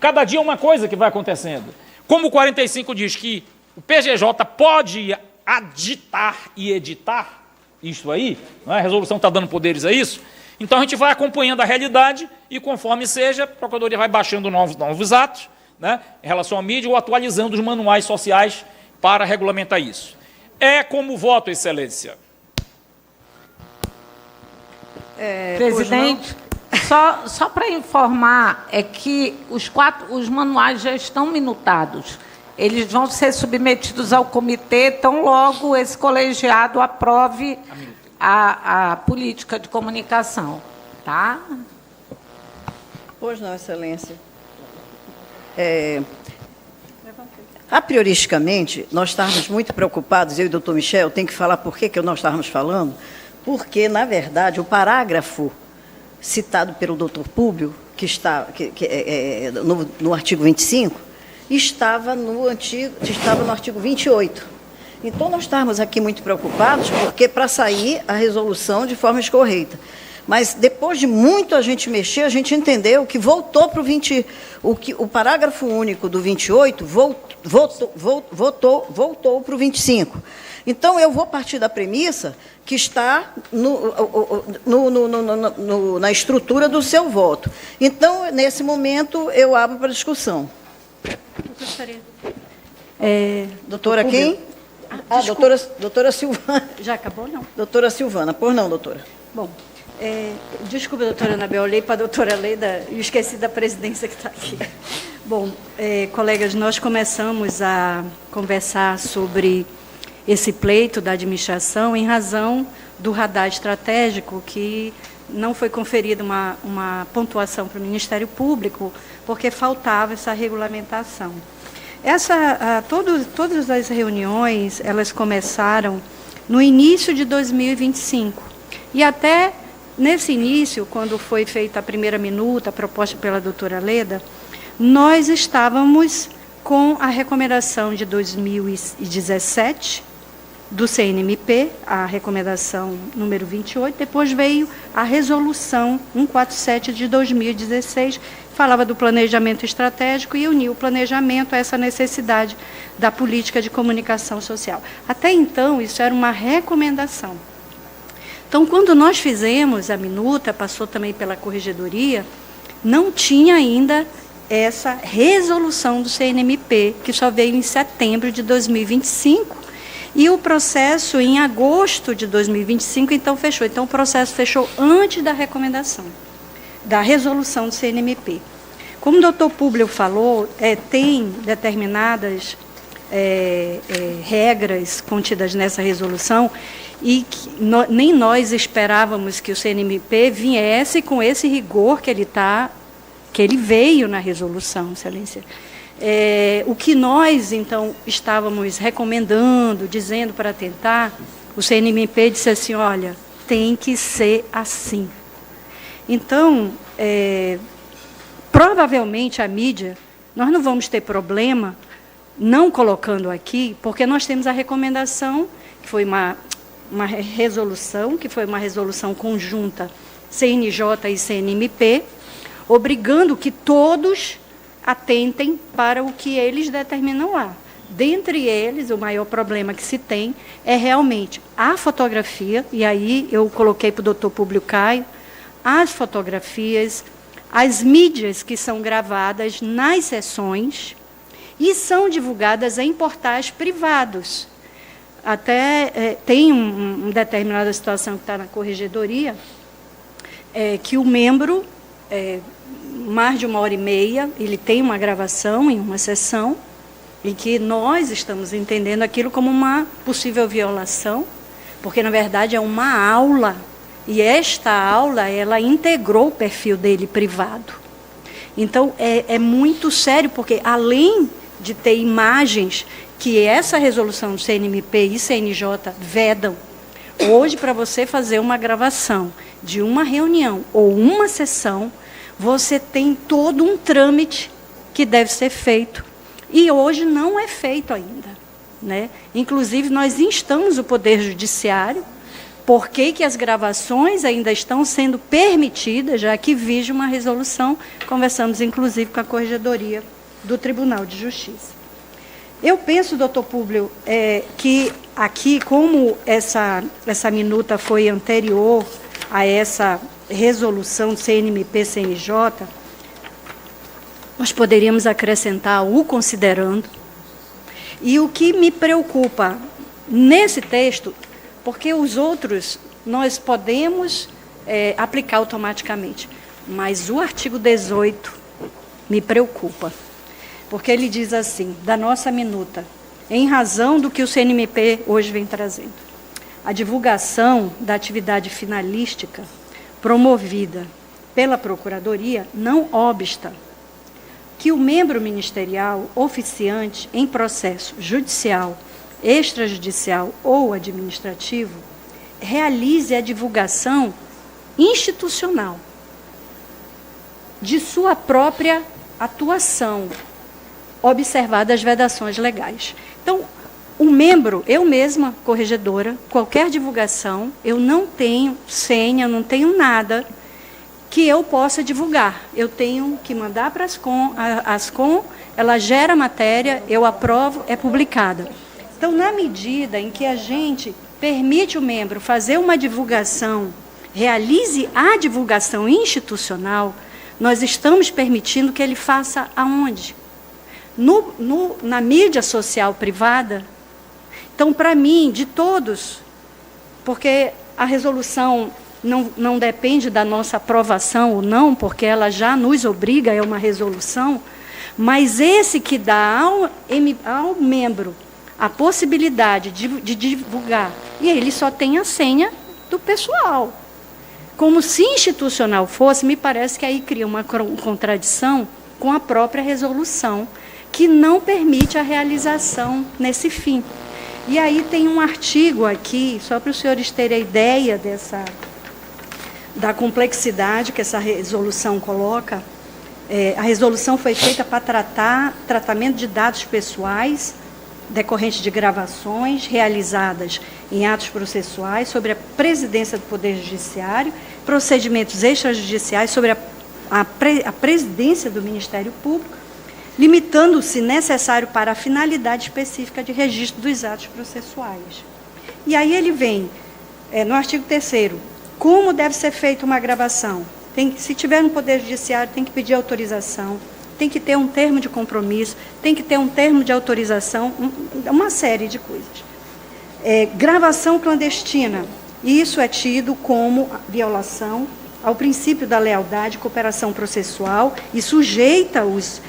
cada dia uma coisa que vai acontecendo. Como o 45 diz que o PGJ pode aditar e editar isso aí, não é? A resolução está dando poderes a isso, então a gente vai acompanhando a realidade e, conforme seja, a Procuradoria vai baixando novos atos, né, em relação à mídia ou atualizando os manuais sociais para regulamentar isso. É como voto, Excelência. Presidente, só para informar, é que os manuais já estão minutados. Eles vão ser submetidos ao comitê, tão logo esse colegiado aprove a política de comunicação. Tá? Pois não, Excelência. A prioristicamente, nós estávamos muito preocupados, eu e o doutor Michel, tem que falar por que nós estávamos falando, porque, na verdade, o parágrafo citado pelo doutor Públio, que está no artigo 25, estava no artigo 28. Então, nós estávamos aqui muito preocupados, porque para sair a resolução de forma escorreita. Mas, depois de muito a gente mexer, a gente entendeu que voltou para o parágrafo único do 28 voltou para o 25. Então, eu vou partir da premissa que está na estrutura do seu voto. Então, nesse momento, eu abro para discussão. Doutora quem? Doutora Silvana. Já acabou, não? Doutora Silvana. Por não, doutora. Bom, desculpa, doutora Anabel, olhei para a doutora Leida e esqueci da presidência que está aqui. Bom, colegas, nós começamos a conversar sobre esse pleito da administração em razão do radar estratégico que não foi conferida uma pontuação para o Ministério Público porque faltava essa regulamentação. Todas as reuniões, elas começaram no início de 2025. E até nesse início, quando foi feita a primeira minuta, proposta pela doutora Leda, nós estávamos com a recomendação de 2017 do CNMP, a recomendação número 28, depois veio a resolução 147 de 2016, falava do planejamento estratégico e uniu o planejamento a essa necessidade da política de comunicação social. Até então, isso era uma recomendação. Então, quando nós fizemos a minuta, passou também pela corregedoria, não tinha ainda essa resolução do CNMP, que só veio em setembro de 2025, e o processo em agosto de 2025, então, fechou. Então, o processo fechou antes da recomendação, da resolução do CNMP. Como o doutor Públio falou, tem determinadas regras contidas nessa resolução, e que nem nós esperávamos que o CNMP viesse com esse rigor que ele veio na resolução, Excelência. O que nós, então, estávamos recomendando, dizendo para tentar, o CNMP disse assim, olha, tem que ser assim. Então, provavelmente a mídia, nós não vamos ter problema não colocando aqui, porque nós temos a recomendação, que foi uma resolução, que foi uma resolução conjunta CNJ e CNMP, obrigando que todos atentem para o que eles determinam lá. Dentre eles, o maior problema que se tem é realmente a fotografia, e aí eu coloquei para o doutor Públio Caio, as fotografias, as mídias que são gravadas nas sessões e são divulgadas em portais privados. Até tem uma determinada situação que está na corregedoria, que o membro, mais de 1h30, ele tem uma gravação em uma sessão, em que nós estamos entendendo aquilo como uma possível violação, porque, na verdade, é uma aula, e esta aula, ela integrou o perfil dele privado. Então, é muito sério, porque, além de ter imagens que essa resolução do CNMP e CNJ vedam, hoje, para você fazer uma gravação de uma reunião ou uma sessão, você tem todo um trâmite que deve ser feito. E hoje não é feito ainda, né? Inclusive, nós instamos o Poder Judiciário, porque que as gravações ainda estão sendo permitidas, já que vige uma resolução, conversamos inclusive com a Corregedoria do Tribunal de Justiça. Eu penso, doutor Públio, que aqui, como essa minuta foi anterior a essa resolução do CNMP-CNJ, nós poderíamos acrescentar o considerando. E o que me preocupa nesse texto, porque os outros nós podemos aplicar automaticamente, mas o artigo 18 me preocupa, porque ele diz assim, da nossa minuta, em razão do que o CNMP hoje vem trazendo, a divulgação da atividade finalística promovida pela Procuradoria não obsta que o membro ministerial oficiante em processo judicial, extrajudicial ou administrativo realize a divulgação institucional de sua própria atuação, observadas as vedações legais. Então, o membro, eu mesma, corregedora, qualquer divulgação, eu não tenho senha, não tenho nada que eu possa divulgar. Eu tenho que mandar para a Ascom, ela gera matéria, eu aprovo, é publicada. Então, na medida em que a gente permite o membro fazer uma divulgação, realize a divulgação institucional, nós estamos permitindo que ele faça aonde? Na mídia social privada. Então, para mim, de todos, porque a resolução não depende da nossa aprovação ou não, porque ela já nos obriga, é uma resolução, mas esse que dá ao membro a possibilidade de divulgar, e ele só tem a senha do pessoal. Como se institucional fosse, me parece que aí cria uma contradição com a própria resolução, que não permite a realização nesse fim. E aí tem um artigo aqui, só para os senhores terem a ideia da complexidade que essa resolução coloca. A resolução foi feita para tratamento de dados pessoais decorrentes de gravações realizadas em atos processuais sobre a presidência do Poder Judiciário, procedimentos extrajudiciais sobre a presidência do Ministério Público, limitando-se necessário para a finalidade específica de registro dos atos processuais. E aí ele vem, no artigo 3º, como deve ser feita uma gravação? Se tiver no Poder Judiciário, tem que pedir autorização, tem que ter um termo de compromisso, tem que ter um termo de autorização, uma série de coisas. Gravação clandestina, isso é tido como violação ao princípio da lealdade e cooperação processual e sujeita os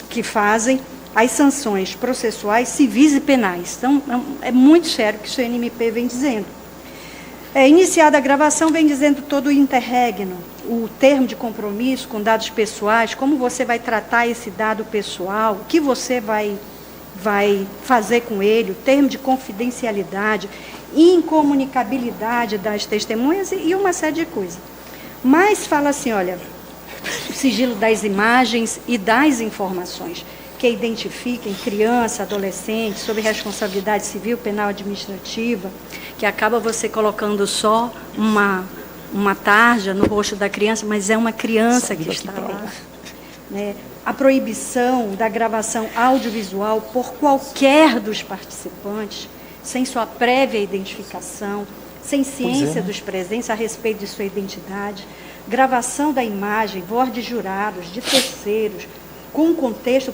que fazem as sanções processuais, civis e penais. Então, é muito sério o que o CNMP vem dizendo. Iniciada a gravação, vem dizendo todo o interregno, o termo de compromisso com dados pessoais, como você vai tratar esse dado pessoal, o que você vai fazer com ele, o termo de confidencialidade, incomunicabilidade das testemunhas e uma série de coisas. Mas fala assim, olha, o sigilo das imagens e das informações, que identifiquem criança, adolescente, sob responsabilidade civil, penal, administrativa, que acaba você colocando só uma tarja no rosto da criança, mas é uma criança que está lá. Né? A proibição da gravação audiovisual por qualquer dos participantes, sem sua prévia identificação, sem ciência dos presentes a respeito de sua identidade, gravação da imagem, voz de jurados, de terceiros, com contexto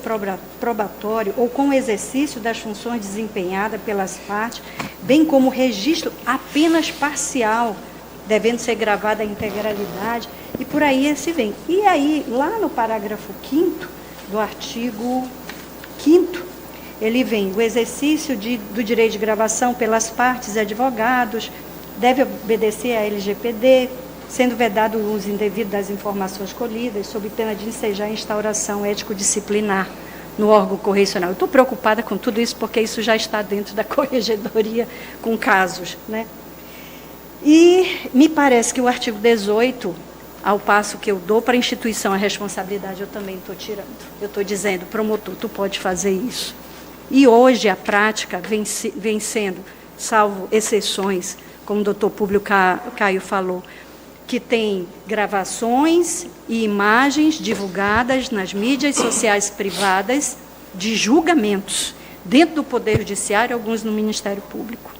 probatório ou com o exercício das funções desempenhadas pelas partes, bem como registro apenas parcial, devendo ser gravada a integralidade, e por aí se vem. E aí, lá no parágrafo 5º do artigo 5º, ele vem, o exercício do direito de gravação pelas partes e advogados deve obedecer à LGPD, sendo vedado o uso indevido das informações colhidas, sob pena de ensejar a instauração ético-disciplinar no órgão correcional. Eu estou preocupada com tudo isso, porque isso já está dentro da corregedoria com casos, né? E me parece que o artigo 18, ao passo que eu dou para a instituição a responsabilidade, eu também estou tirando. Eu estou dizendo, promotor, tu pode fazer isso. E hoje a prática vem sendo, salvo exceções, como o doutor Públio Caio falou, que tem gravações e imagens divulgadas nas mídias sociais privadas de julgamentos, dentro do Poder Judiciário, alguns no Ministério Público.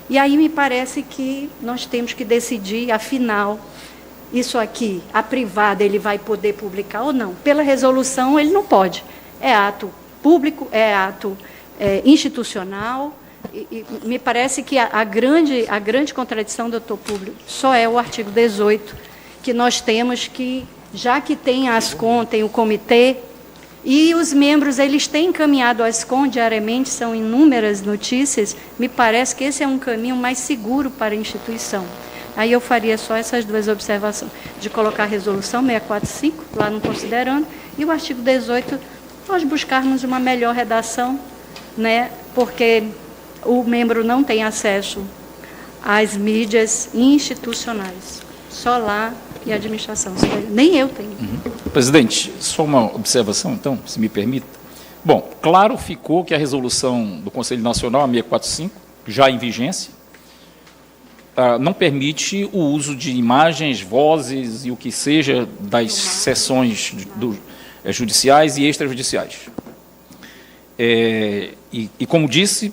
E aí me parece que nós temos que decidir, afinal, isso aqui, a privada, ele vai poder publicar ou não. Pela resolução, ele não pode. É ato público, é ato institucional, e me parece que a grande contradição, doutor Públio, só é o artigo 18, que nós temos que, já que tem a ASCOM, tem o comitê, e os membros, eles têm encaminhado a ASCOM diariamente, são inúmeras notícias, me parece que esse é um caminho mais seguro para a instituição. Aí eu faria só essas duas observações, de colocar a resolução 645, lá no considerando, e o artigo 18, nós buscarmos uma melhor redação, né, porque o membro não tem acesso às mídias institucionais, só lá e a administração, nem eu tenho. Presidente, só uma observação, então, se me permita. Bom, claro ficou que a resolução do Conselho Nacional, a 645, já em vigência, não permite o uso de imagens, vozes e o que seja das sessões judiciais e extrajudiciais. E como disse,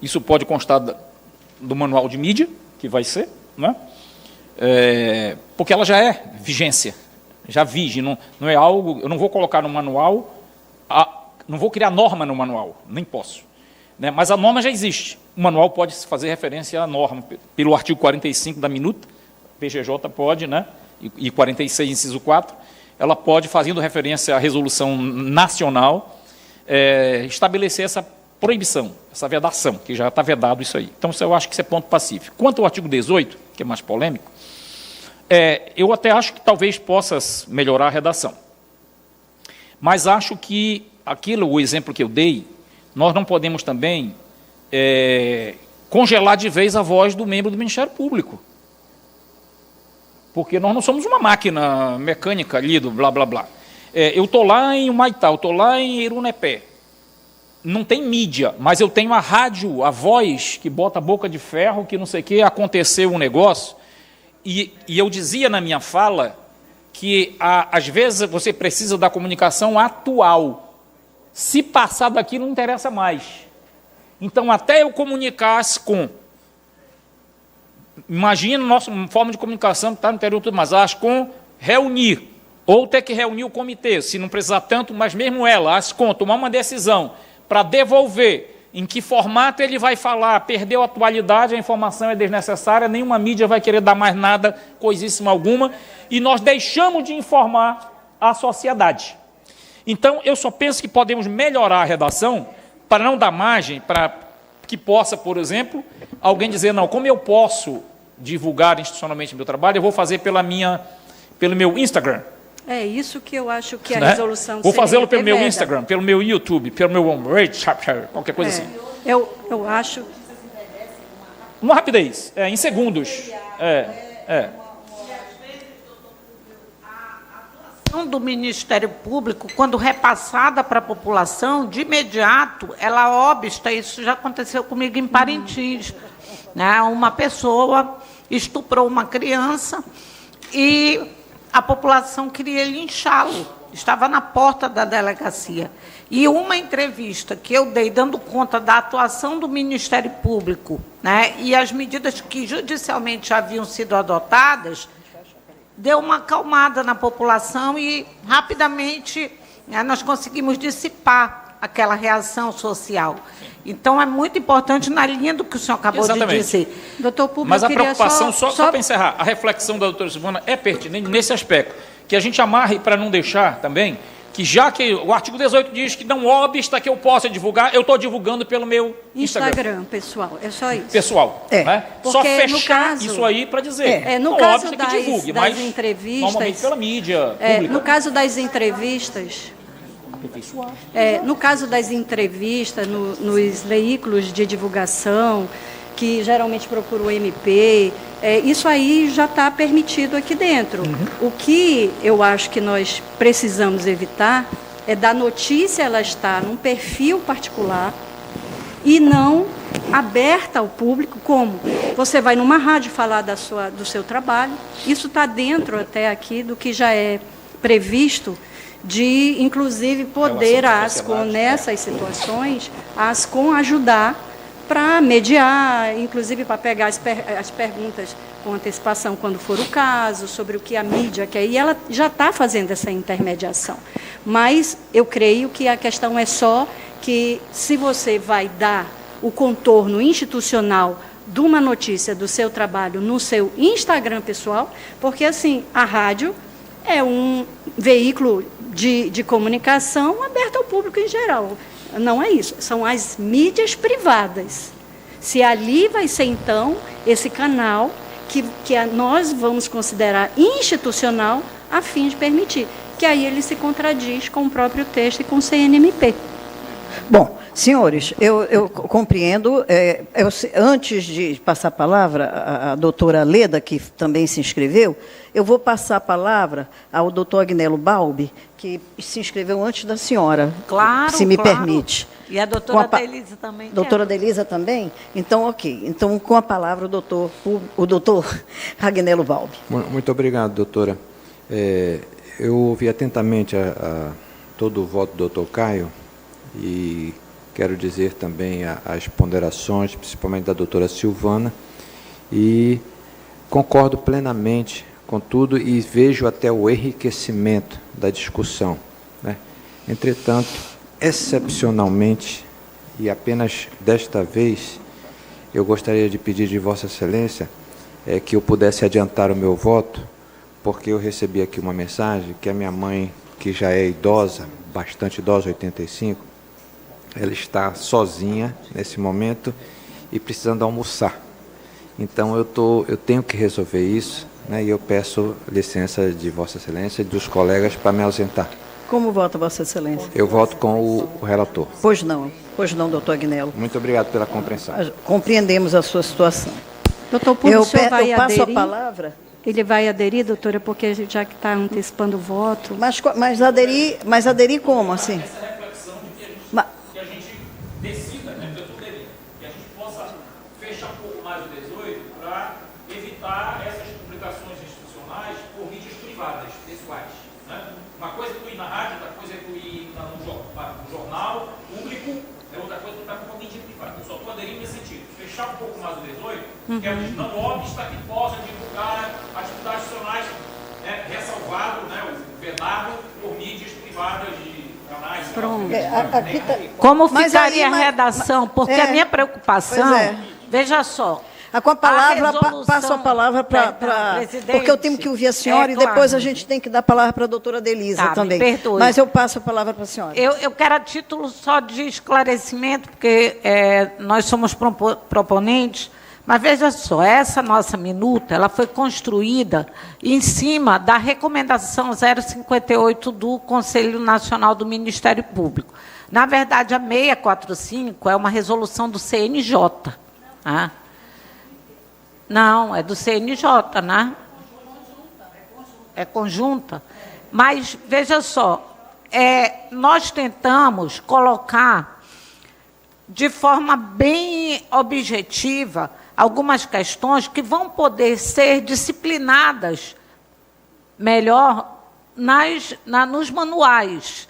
isso pode constar do manual de mídia, que vai ser, né? Porque ela já é vigência, já vige, não é algo, eu não vou colocar no manual, não vou criar norma no manual, nem posso, né? Mas a norma já existe, o manual pode fazer referência à norma, pelo artigo 45 da minuta, PGJ pode, né? E 46, inciso 4, ela pode, fazendo referência à resolução nacional, estabelecer essa proibição, essa vedação, que já está vedado isso aí. Então, eu acho que isso é ponto pacífico. Quanto ao artigo 18, que é mais polêmico, eu até acho que talvez possa melhorar a redação. Mas acho que o exemplo que eu dei, nós não podemos também congelar de vez a voz do membro do Ministério Público. Porque nós não somos uma máquina mecânica ali do blá, blá, blá. Eu estou lá em Humaitá, eu estou lá em Irunepé. Não tem mídia, mas eu tenho a rádio, a voz que bota a boca de ferro, que não sei o que, aconteceu um negócio. E eu dizia na minha fala que, às vezes, você precisa da comunicação atual. Se passar daqui, não interessa mais. Então, até eu comunicasse com... Imagina a nossa forma de comunicação que está no interior, tudo mais, a ASCOM reunir, ou ter que reunir o comitê, se não precisar tanto, mas mesmo ela, a ASCOM, tomar uma decisão para devolver, em que formato ele vai falar, perdeu a atualidade, a informação é desnecessária, nenhuma mídia vai querer dar mais nada, coisíssima alguma, e nós deixamos de informar a sociedade. Então, eu só penso que podemos melhorar a redação para não dar margem para que possa, por exemplo, alguém dizer, não, como eu posso divulgar institucionalmente o meu trabalho, eu vou fazer pelo meu Instagram. É isso que eu acho que a né? resolução... Vou fazê-lo pelo meu Instagram, pelo meu YouTube, pelo meu homepage, qualquer coisa assim. Eu acho... Uma rapidez, em segundos. informação do Ministério Público, quando repassada para a população, de imediato, ela obsta, isso já aconteceu comigo em Parintins, né? Uma pessoa estuprou uma criança e a população queria linchá-lo, estava na porta da delegacia. E uma entrevista que eu dei, dando conta da atuação do Ministério Público, né, e as medidas que judicialmente haviam sido adotadas, deu uma acalmada na população e, rapidamente, né, nós conseguimos dissipar aquela reação social. Então, é muito importante, na linha do que o senhor acabou de dizer. Doutor Publio, mas a preocupação, só para encerrar, a reflexão da doutora Silvana é pertinente nesse aspecto, que a gente amarre para não deixar também, que já que o artigo 18 diz que não obsta que eu possa divulgar, eu estou divulgando pelo meu Instagram pessoal, é só isso. Pessoal, né? Só no fechar caso, isso aí para dizer, no não caso obsta que divulgue, das mas entrevistas, normalmente pela mídia pública. No caso das entrevistas, no caso das entrevistas, nos veículos de divulgação, que geralmente procura o MP, isso aí já está permitido aqui dentro. O que eu acho que nós precisamos evitar é da notícia ela estar num perfil particular e não aberta ao público, como você vai numa rádio falar do seu trabalho, isso está dentro até aqui do que já é previsto de, inclusive, poder a Ascom, nessas situações, a Ascom ajudar para mediar, inclusive para pegar as perguntas com antecipação, quando for o caso, sobre o que a mídia quer. E ela já está fazendo essa intermediação. Mas eu creio que a questão é só que, se você vai dar o contorno institucional de uma notícia do seu trabalho no seu Instagram pessoal, porque, assim, a rádio é um veículo de comunicação aberto ao público em geral. Não é isso, são as mídias privadas. Se ali vai ser, então, esse canal que nós vamos considerar institucional a fim de permitir, que aí ele se contradiz com o próprio texto e com o CNMP. Bom, senhores, eu compreendo. Antes de passar a palavra à doutora Leda, que também se inscreveu, eu vou passar a palavra ao doutor Agnello Balbi, que se inscreveu antes da senhora, claro, se me permite. E a doutora Delisa também. Doutora Delisa também? Então, ok. Então, com a palavra, o doutor Agnello Balbi. Muito obrigado, doutora. Eu ouvi atentamente todo o voto do doutor Caio, e quero dizer também as ponderações, principalmente da doutora Silvana, e concordo plenamente com tudo e vejo até o enriquecimento da discussão, né? Entretanto, excepcionalmente, e apenas desta vez, eu gostaria de pedir de Vossa Excelência que eu pudesse adiantar o meu voto, porque eu recebi aqui uma mensagem que a minha mãe, que já é idosa, bastante idosa, 85, ela está sozinha nesse momento e precisando almoçar. Então, eu tenho que resolver isso, né, e eu peço licença de Vossa Excelência e dos colegas para me ausentar. Como vota Vossa Excelência? Eu voto com o relator. Pois não, doutor Agnello. Muito obrigado pela compreensão. Compreendemos a sua situação. Doutor Publio, o senhor vai passo aderir? A palavra. Ele vai aderir, doutora, porque já que está antecipando o voto. Mas aderir como, assim? Essa reflexão de que a gente decida, né, que a gente possa fechar um pouco mais o 18 para evitar essas publicações institucionais por mídias privadas, pessoais. Né? Uma coisa é tu ir na rádio, outra coisa é tu ir no jornal público, outra coisa é tu estar com uma mídia privada. Eu só estou aderindo nesse sentido. Fechar um pouco mais o 18, que a gente não obsta que possa divulgar atividades institucionais, né, ressalvado, né, o vedado por mídias privadas de canais. Pronto. Como ficaria a redação? Porque a minha preocupação, veja só. Com a palavra, passo a palavra para... Porque eu tenho que ouvir a senhora e depois a gente tem que dar a palavra para a doutora Delisa também. Me perdoe. Mas eu passo a palavra para a senhora. Eu quero a título só de esclarecimento, porque nós somos proponentes, mas veja só, essa nossa minuta ela foi construída em cima da recomendação 058 do Conselho Nacional do Ministério Público. Na verdade, a 645 é uma resolução do CNJ. Tá? Não, é do CNJ, né? É conjunta. Mas, veja só, nós tentamos colocar de forma bem objetiva algumas questões que vão poder ser disciplinadas melhor nos manuais.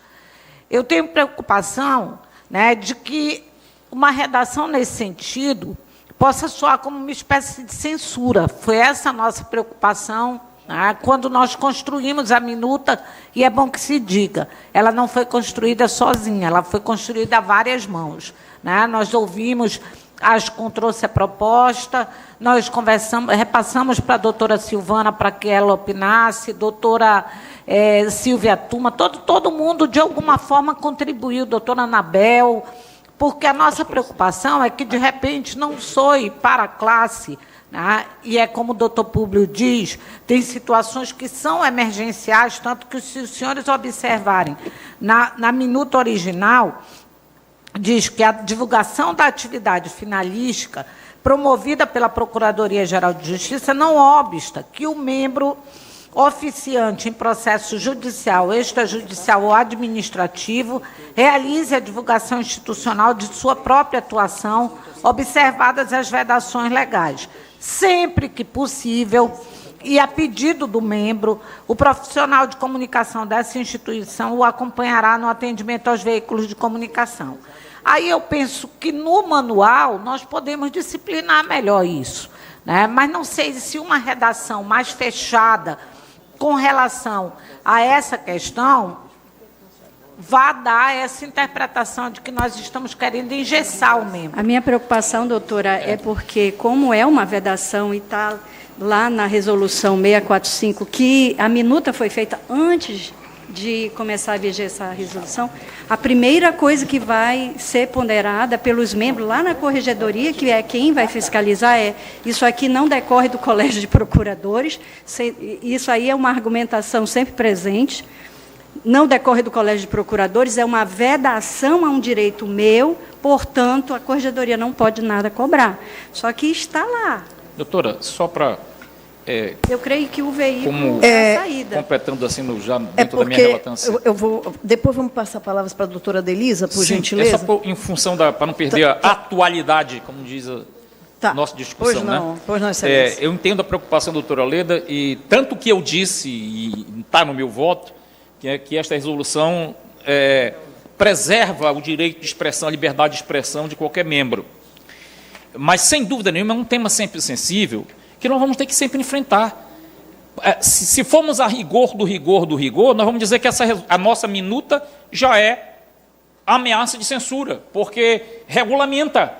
Eu tenho preocupação, né, de que uma redação nesse sentido possa soar como uma espécie de censura. Foi essa a nossa preocupação, né, quando nós construímos a minuta, e é bom que se diga, ela não foi construída sozinha, ela foi construída a várias mãos, né? Nós ouvimos, a Ascom trouxe a proposta, nós conversamos, repassamos para a doutora Silvana para que ela opinasse, doutora Silvia Tuma, todo mundo, de alguma forma, contribuiu, doutora Anabel, porque a nossa preocupação é que, de repente, não soe para a classe, né? E é como o doutor Públio diz, tem situações que são emergenciais, tanto que, se os senhores observarem, na minuta original, diz que a divulgação da atividade finalística promovida pela Procuradoria-Geral de Justiça não obsta que o membro oficiante em processo judicial, extrajudicial ou administrativo realize a divulgação institucional de sua própria atuação, observadas as vedações legais. Sempre que possível, e a pedido do membro, o profissional de comunicação dessa instituição o acompanhará no atendimento aos veículos de comunicação. Aí eu penso que no manual nós podemos disciplinar melhor isso, né? Mas não sei se uma redação mais fechada com relação a essa questão vá dar essa interpretação de que nós estamos querendo engessar o membro. A minha preocupação, doutora, é porque, como é uma vedação e está lá na resolução 645, que a minuta foi feita antes de começar a viger essa resolução, a primeira coisa que vai ser ponderada pelos membros lá na corregedoria, que é quem vai fiscalizar, isso aqui não decorre do Colégio de Procuradores, isso aí é uma argumentação sempre presente, não decorre do Colégio de Procuradores, é uma vedação a um direito meu, portanto, a corregedoria não pode nada cobrar. Só que está lá. Doutora, só para... eu creio que o veículo é a saída. Completando assim, já dentro da minha relutância. Depois vamos passar palavras para a doutora Delisa, por gentileza. Só em função para não perder a atualidade, como diz a nossa discussão. Pois não, excelência. Eu entendo a preocupação da doutora Leda, e tanto que eu disse, e está no meu voto, que esta resolução preserva o direito de expressão, a liberdade de expressão de qualquer membro. Mas, sem dúvida nenhuma, é um tema sempre sensível, que nós vamos ter que sempre enfrentar. Se formos a rigor do rigor do rigor, nós vamos dizer que a nossa minuta já é ameaça de censura, porque regulamenta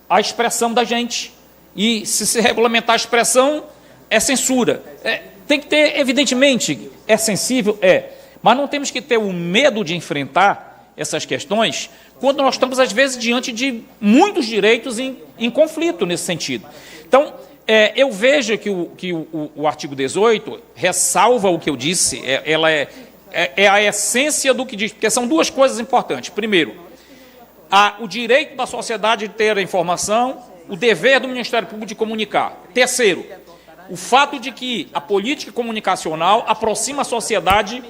a expressão da gente. E, se regulamentar a expressão, é censura. Tem que ter, evidentemente, é sensível, mas não temos que ter o medo de enfrentar essas questões quando nós estamos, às vezes, diante de muitos direitos em conflito nesse sentido. Então, eu vejo que o artigo 18 ressalva o que eu disse, ela é a essência do que diz, porque são duas coisas importantes. Primeiro, o direito da sociedade de ter a informação, o dever do Ministério Público de comunicar. Terceiro, o fato de que a política comunicacional aproxima a sociedade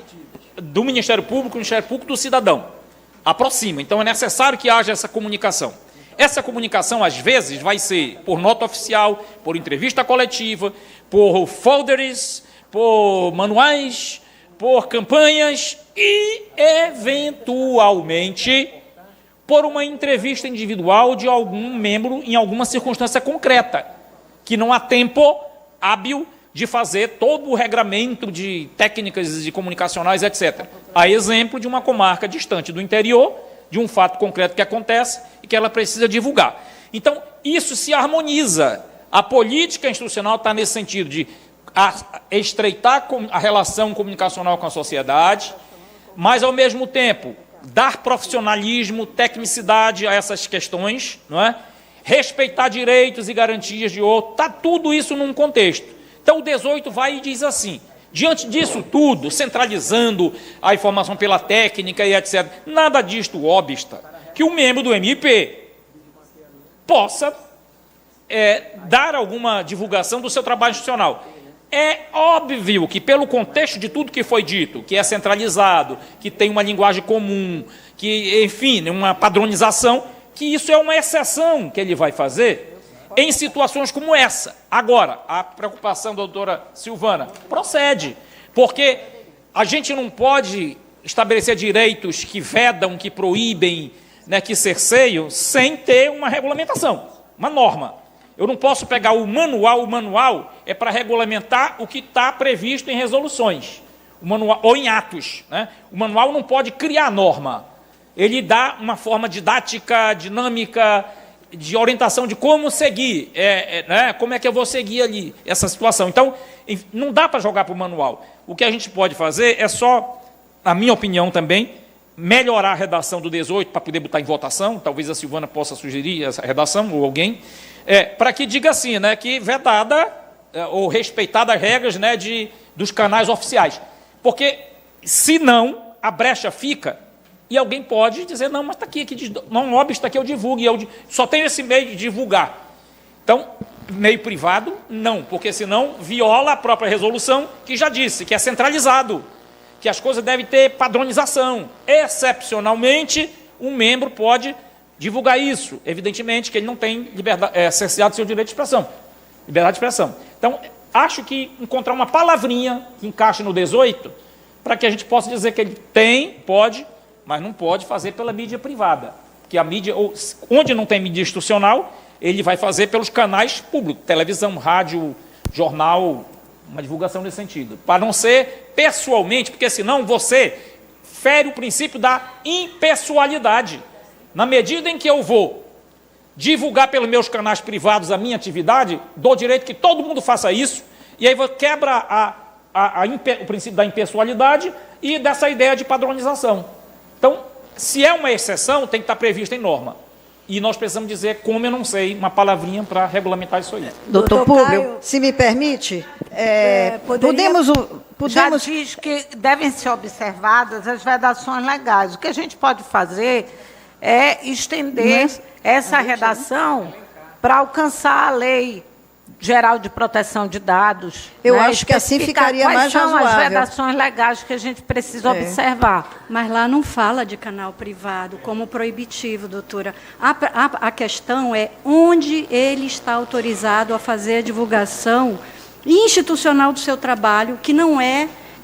do Ministério Público do cidadão. Aproxima. Então, é necessário que haja essa comunicação. Essa comunicação, às vezes, vai ser por nota oficial, por entrevista coletiva, por folders, por manuais, por campanhas e, eventualmente, por uma entrevista individual de algum membro em alguma circunstância concreta, que não há tempo hábil de fazer todo o regramento de técnicas de comunicacionais, etc. A exemplo de uma comarca distante do interior, de um fato concreto que acontece e que ela precisa divulgar. Então, isso se harmoniza. A política institucional está nesse sentido de estreitar a relação comunicacional com a sociedade, mas, ao mesmo tempo, dar profissionalismo, tecnicidade a essas questões, não é? Respeitar direitos e garantias de outro, está tudo isso num contexto. Então, o 18 vai e diz assim, diante disso tudo, centralizando a informação pela técnica e etc., nada disto obsta que o membro do MP possa dar alguma divulgação do seu trabalho institucional. É óbvio que, pelo contexto de tudo que foi dito, que é centralizado, que tem uma linguagem comum, que, enfim, uma padronização, que isso é uma exceção que ele vai fazer em situações como essa. Agora, a preocupação da doutora Silvana procede, porque a gente não pode estabelecer direitos que vedam, que proíbem, né, que cerceiam, sem ter uma regulamentação, uma norma. Eu não posso pegar o manual é para regulamentar o que está previsto em resoluções, o manual, ou em atos, né? O manual não pode criar norma, ele dá uma forma didática, dinâmica, de orientação de como seguir, né? Como é que eu vou seguir ali essa situação. Então, não dá para jogar para o manual. O que a gente pode fazer é só, na minha opinião também, melhorar a redação do 18 para poder botar em votação, talvez a Silvana possa sugerir essa redação, ou alguém, para que diga assim, né, que vedada ou respeitada as regras, né, dos canais oficiais. Porque, se não, a brecha fica e alguém pode dizer, não, mas está aqui, não, óbvio, está aqui, eu divulgo, e só tenho esse meio de divulgar. Então, meio privado, não, porque senão viola a própria resolução, que já disse, que é centralizado, que as coisas devem ter padronização. Excepcionalmente, um membro pode divulgar isso. Evidentemente que ele não tem cerceado seu direito de expressão. Liberdade de expressão. Então, acho que encontrar uma palavrinha que encaixe no 18, para que a gente possa dizer que ele tem, pode, mas não pode fazer pela mídia privada. Porque a mídia, onde não tem mídia institucional, ele vai fazer pelos canais públicos, televisão, rádio, jornal, uma divulgação nesse sentido. Para não ser pessoalmente, porque senão você fere o princípio da impessoalidade. Na medida em que eu vou divulgar pelos meus canais privados a minha atividade, dou direito que todo mundo faça isso, e aí quebra o princípio da impessoalidade e dessa ideia de padronização. Então, se é uma exceção, tem que estar prevista em norma. E nós precisamos dizer, como eu não sei, uma palavrinha para regulamentar isso aí. Doutor Públio, se me permite, podemos... Já diz que devem ser observadas as vedações legais. O que a gente pode fazer é estender essa redação para alcançar a Lei Geral de Proteção de Dados. Eu acho que assim ficaria mais razoável. Quais são as vedações legais que a gente precisa observar? Mas lá não fala de canal privado como proibitivo, doutora. A questão é onde ele está autorizado a fazer a divulgação institucional do seu trabalho,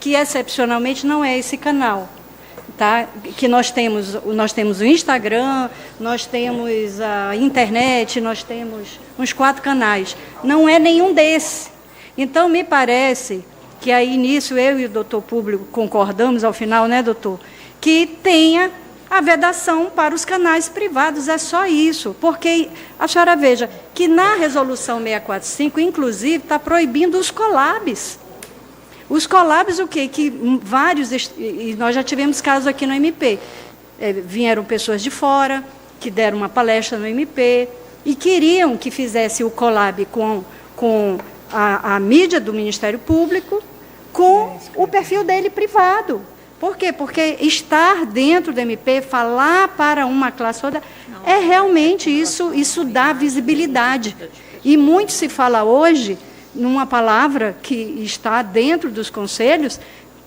que excepcionalmente não é esse canal. Tá? Que nós temos o Instagram, nós temos a internet, nós temos uns 4 canais. Não é nenhum desses. Então, me parece que aí nisso eu e o doutor Públio concordamos ao final, né, doutor? Que tenha a vedação para os canais privados, é só isso. Porque a senhora veja que na resolução 645, inclusive, está proibindo os collabs. Os collabs, o quê? Que vários, e nós já tivemos casos aqui no MP, vieram pessoas de fora, que deram uma palestra no MP, e queriam que fizesse o collab com a mídia do Ministério Público, com o perfil dele privado. Por quê? Porque estar dentro do MP, falar para uma classe toda, realmente isso dá visibilidade. E muito se fala hoje, numa palavra que está dentro dos conselhos,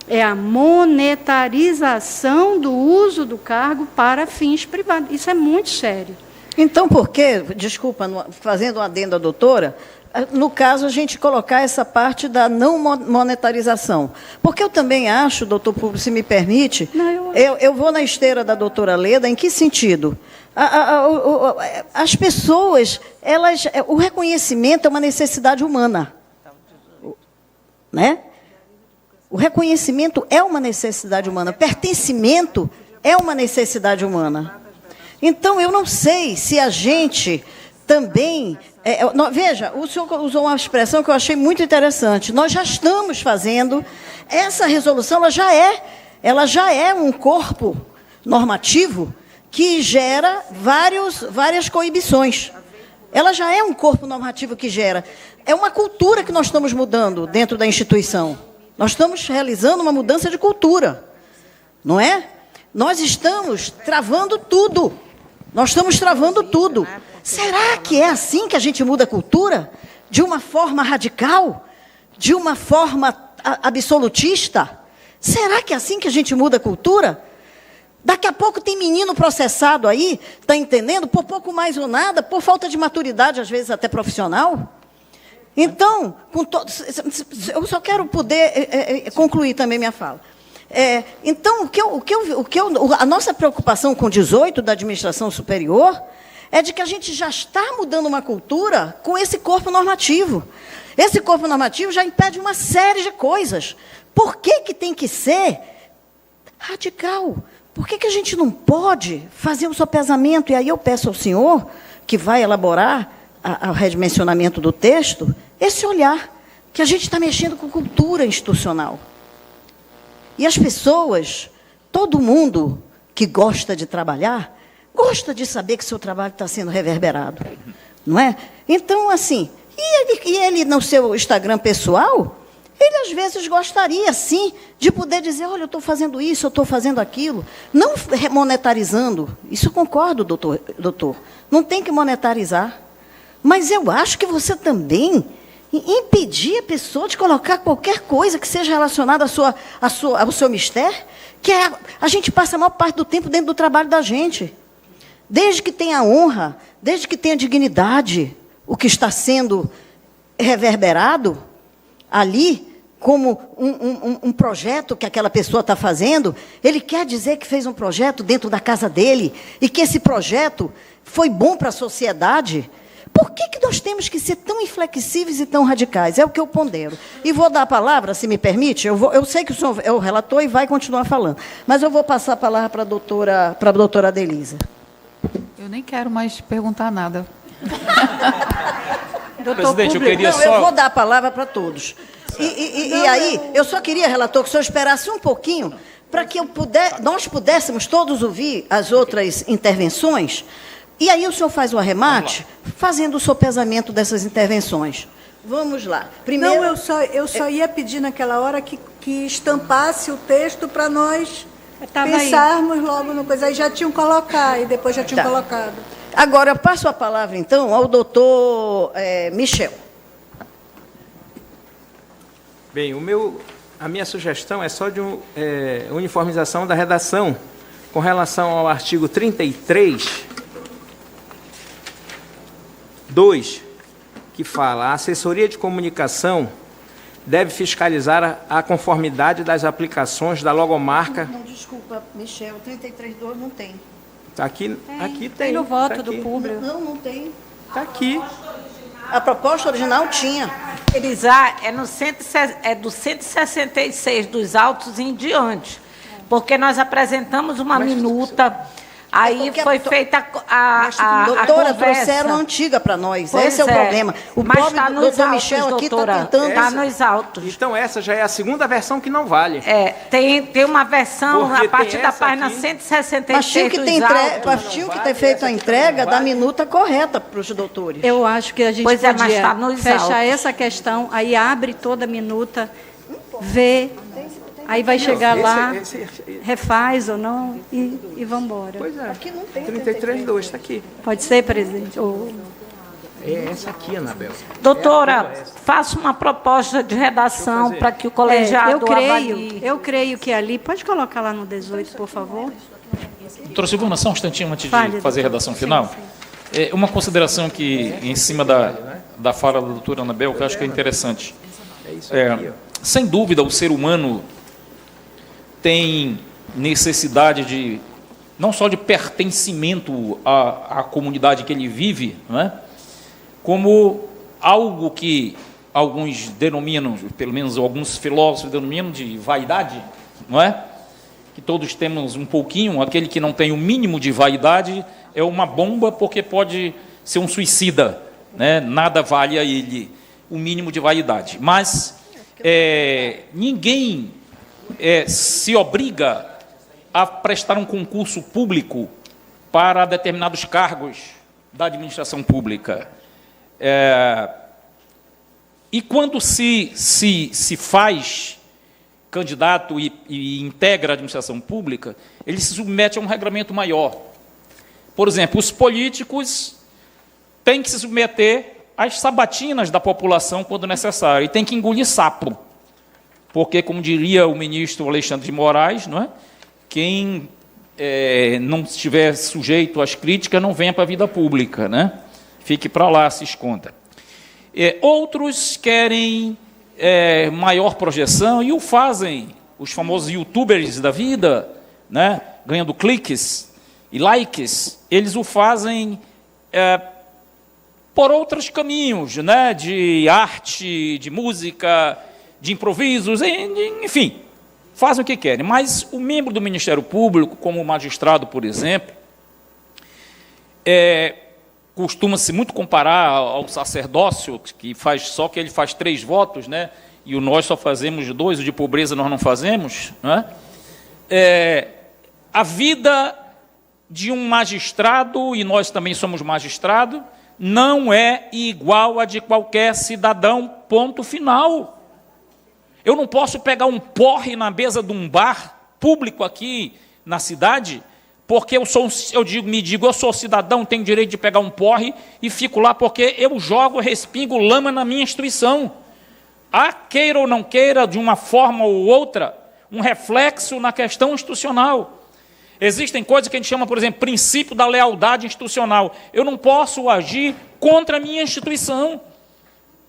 é a monetarização do uso do cargo para fins privados. Isso é muito sério. Então, por que, desculpa, fazendo um adendo à doutora, no caso, a gente colocar essa parte da não monetarização? Porque eu também acho, doutor Públio, se me permite, eu vou na esteira da doutora Leda, em que sentido? As pessoas, o reconhecimento é uma necessidade humana. Né? O reconhecimento é uma necessidade humana, pertencimento é uma necessidade humana. Então, eu não sei se a gente também... veja, o senhor usou uma expressão que eu achei muito interessante. Nós já estamos fazendo... Essa resolução ela já é um corpo normativo que gera várias coibições. Ela já é um corpo normativo que gera... É uma cultura que nós estamos mudando dentro da instituição. Nós estamos realizando uma mudança de cultura, não é? Nós estamos travando tudo. Nós estamos travando tudo. Será que é assim que a gente muda a cultura? De uma forma radical? de uma forma absolutista? Será que é assim que a gente muda a cultura? Daqui a pouco tem menino processado aí, está entendendo? Por pouco mais ou nada, por falta de maturidade, às vezes até profissional. Então, eu só quero poder concluir também minha fala. Então, a nossa preocupação com 18 da administração superior é de que a gente já está mudando uma cultura com esse corpo normativo. Esse corpo normativo já impede uma série de coisas. Por que tem que ser radical? Por que a gente não pode fazer o sopesamento? E aí eu peço ao senhor, que vai elaborar o redimensionamento do texto, esse olhar, que a gente está mexendo com cultura institucional. E as pessoas, todo mundo que gosta de trabalhar, gosta de saber que seu trabalho está sendo reverberado, não é? Então, assim, e ele no seu Instagram pessoal, ele às vezes gostaria, sim, de poder dizer, olha, eu estou fazendo isso, eu estou fazendo aquilo, não monetarizando, isso eu concordo, doutor, não tem que monetarizar, mas eu acho que você também impedir a pessoa de colocar qualquer coisa que seja relacionada ao seu mistério, que a gente passa a maior parte do tempo dentro do trabalho da gente. Desde que tenha honra, desde que tenha dignidade, o que está sendo reverberado ali, como um projeto que aquela pessoa está fazendo, ele quer dizer que fez um projeto dentro da casa dele, e que esse projeto foi bom para a sociedade. Por que nós temos que ser tão inflexíveis e tão radicais? É o que eu pondero. E vou dar a palavra, se me permite, eu sei que o senhor é o relator e vai continuar falando, mas eu vou passar a palavra para a doutora Adelisa. Eu nem quero mais perguntar nada. Presidente, eu queria só... Eu vou dar a palavra para todos. E aí, eu só queria, relator, que o senhor esperasse um pouquinho para que nós pudéssemos todos ouvir as outras intervenções. E aí o senhor faz o arremate, fazendo o sopesamento dessas intervenções. Vamos lá. Primeiro... Não, eu só ia pedir naquela hora que estampasse o texto para nós pensarmos logo no coisa. Aí já tinham colocado, e depois já tinham colocado. Agora, eu passo a palavra, então, ao doutor Michel. Bem, a minha sugestão é só de uniformização da redação com relação ao artigo 33... 2, que fala, a assessoria de comunicação deve fiscalizar a conformidade das aplicações da logomarca... Não, desculpa, Michel, 33.2 não tem. Está aqui, aqui tem. Tem no voto tá do público. Não tem. Está aqui. A proposta original tinha. É do 166 dos autos em diante, porque nós apresentamos uma minuta... Aí foi feita a doutora, conversa. trouxeram a antiga para nós. Pois esse é o problema. O mas pobre tá nos doutor autos, Michel aqui está doutora, tentando... Está nos autos. Então, essa já é a segunda versão que não vale. Tem uma versão Porque a partir da essa página aqui... 166 Mas tinha que ter feito a entrega da minuta correta para os doutores. Eu acho que a gente mas podia está nos fechar autos. essa questão, aí abre toda a minuta, vê, aí vai chegar lá, refaz ou não, e vamos embora. Pois é. Aqui não tem. 33.2, está aqui. Pode ser, presidente? É essa aqui, Anabel. Doutora, faça uma proposta de redação para que o colegiado avalie. Eu creio que ali... Pode colocar lá no 18, por favor? Doutora Silvana, só um instantinho antes Fale, de fazer a redação final. Uma consideração que, em cima da fala da doutora Anabel, que eu acho que é interessante. Sem dúvida, o ser humano tem necessidade de, não só de pertencimento à comunidade que ele vive, não é? Como algo que alguns denominam, pelo menos alguns filósofos denominam de vaidade, não é? Que todos temos um pouquinho, aquele que não tem o mínimo de vaidade é uma bomba porque pode ser um suicida, né? Nada vale a ele o mínimo de vaidade. Mas ninguém se obriga a prestar um concurso público para determinados cargos da administração pública. E quando se faz candidato e integra a administração pública, ele se submete a um regramento maior. Por exemplo, os políticos têm que se submeter as sabatinas da população quando necessário, e tem que engolir sapo, porque, como diria o ministro Alexandre de Moraes, não é? Quem não estiver sujeito às críticas não venha para a vida pública, né? Fique para lá, se esconda. Outros querem maior projeção e o fazem, os famosos youtubers da vida, né? Ganhando cliques e likes, eles o fazem por outros caminhos, né? De arte, de música, de improvisos, enfim, fazem o que querem. Mas o membro do Ministério Público, como o magistrado, por exemplo, costuma-se muito comparar ao sacerdócio, que ele faz 3 votos, né? E nós só fazemos 2, o de pobreza nós não fazemos, né? A vida de um magistrado, e nós também somos magistrado, não é igual a de qualquer cidadão, ponto final. Eu não posso pegar um porre na mesa de um bar público aqui na cidade, porque eu sou cidadão, tenho direito de pegar um porre e fico lá porque eu respingo lama na minha instituição. Há, queira ou não queira, de uma forma ou outra, um reflexo na questão institucional. Existem coisas que a gente chama, por exemplo, princípio da lealdade institucional. Eu não posso agir contra a minha instituição.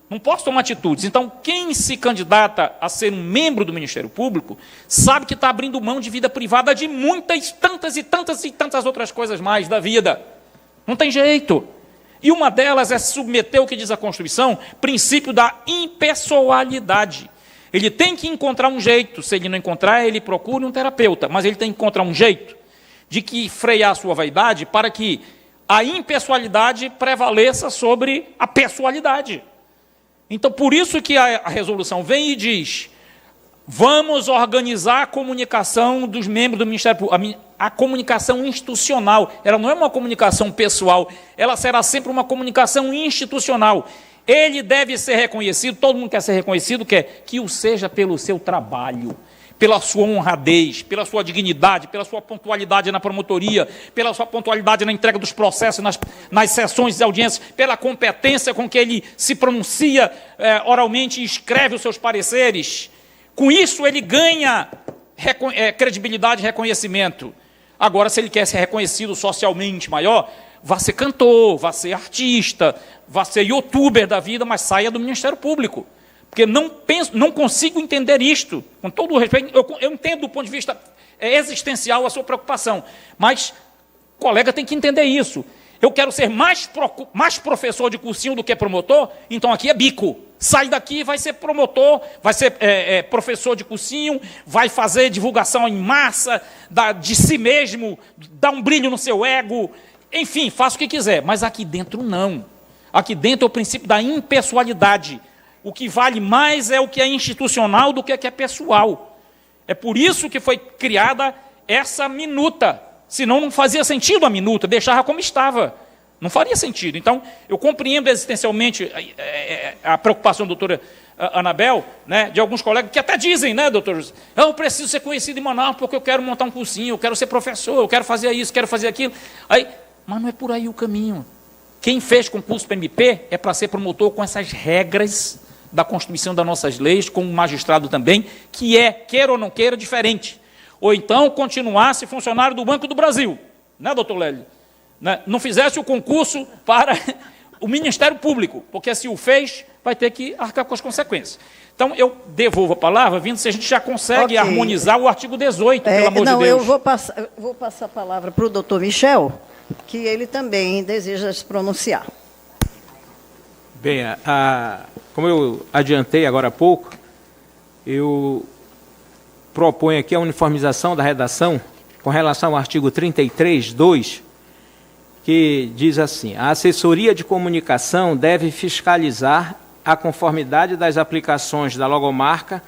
Não posso tomar atitudes. Então, quem se candidata a ser um membro do Ministério Público sabe que está abrindo mão de vida privada de muitas, tantas outras coisas mais da vida. Não tem jeito. E uma delas é submeter o que diz a Constituição, princípio da impessoalidade. Ele tem que encontrar um jeito. Se ele não encontrar, ele procura um terapeuta. Mas ele tem que encontrar um jeito de que frear a sua vaidade para que a impessoalidade prevaleça sobre a pessoalidade. Então, por isso que a resolução vem e diz, vamos organizar a comunicação dos membros do Ministério Público, a comunicação institucional. Ela não é uma comunicação pessoal, ela será sempre uma comunicação institucional. Ele deve ser reconhecido, todo mundo quer ser reconhecido, quer que o seja pelo seu trabalho, pela sua honradez, pela sua dignidade, pela sua pontualidade na promotoria, pela sua pontualidade na entrega dos processos, nas sessões de audiências, pela competência com que ele se pronuncia oralmente e escreve os seus pareceres. Com isso, ele ganha credibilidade e reconhecimento. Agora, se ele quer ser reconhecido socialmente maior, vá ser cantor, vá ser artista, vá ser youtuber da vida, mas saia do Ministério Público. Porque não consigo entender isto. Com todo o respeito, eu entendo do ponto de vista existencial a sua preocupação, mas o colega tem que entender isso. Eu quero ser mais professor de cursinho do que promotor, então aqui é bico. Sai daqui e vai ser promotor, vai ser professor de cursinho, vai fazer divulgação em massa, de si mesmo, dá um brilho no seu ego, enfim, faça o que quiser. Mas aqui dentro não. Aqui dentro é o princípio da impessoalidade. O que vale mais é o que é institucional do que é pessoal. É por isso que foi criada essa minuta. Senão não fazia sentido a minuta, deixava como estava. Não faria sentido. Então, eu compreendo existencialmente a preocupação da doutora Anabel, né, de alguns colegas que até dizem, né, doutor, eu preciso ser conhecido em Manaus porque eu quero montar um cursinho, eu quero ser professor, eu quero fazer isso, quero fazer aquilo. Mas não é por aí o caminho. Quem fez concurso para MP é para ser promotor com essas regras da Constituição das nossas leis, como magistrado também, que queira ou não queira, diferente. Ou então continuasse funcionário do Banco do Brasil, né, doutor Lélio? Né? Não fizesse o concurso para o Ministério Público, porque se o fez, vai ter que arcar com as consequências. Então, eu devolvo a palavra, vindo se a gente já consegue harmonizar o artigo 18, pelo amor de Deus. Eu vou passar a palavra para o doutor Michel, que ele também deseja se pronunciar. Bem, como eu adiantei agora há pouco, eu proponho aqui a uniformização da redação com relação ao artigo 33, 2, que diz assim, a assessoria de comunicação deve fiscalizar a conformidade das aplicações da logomarca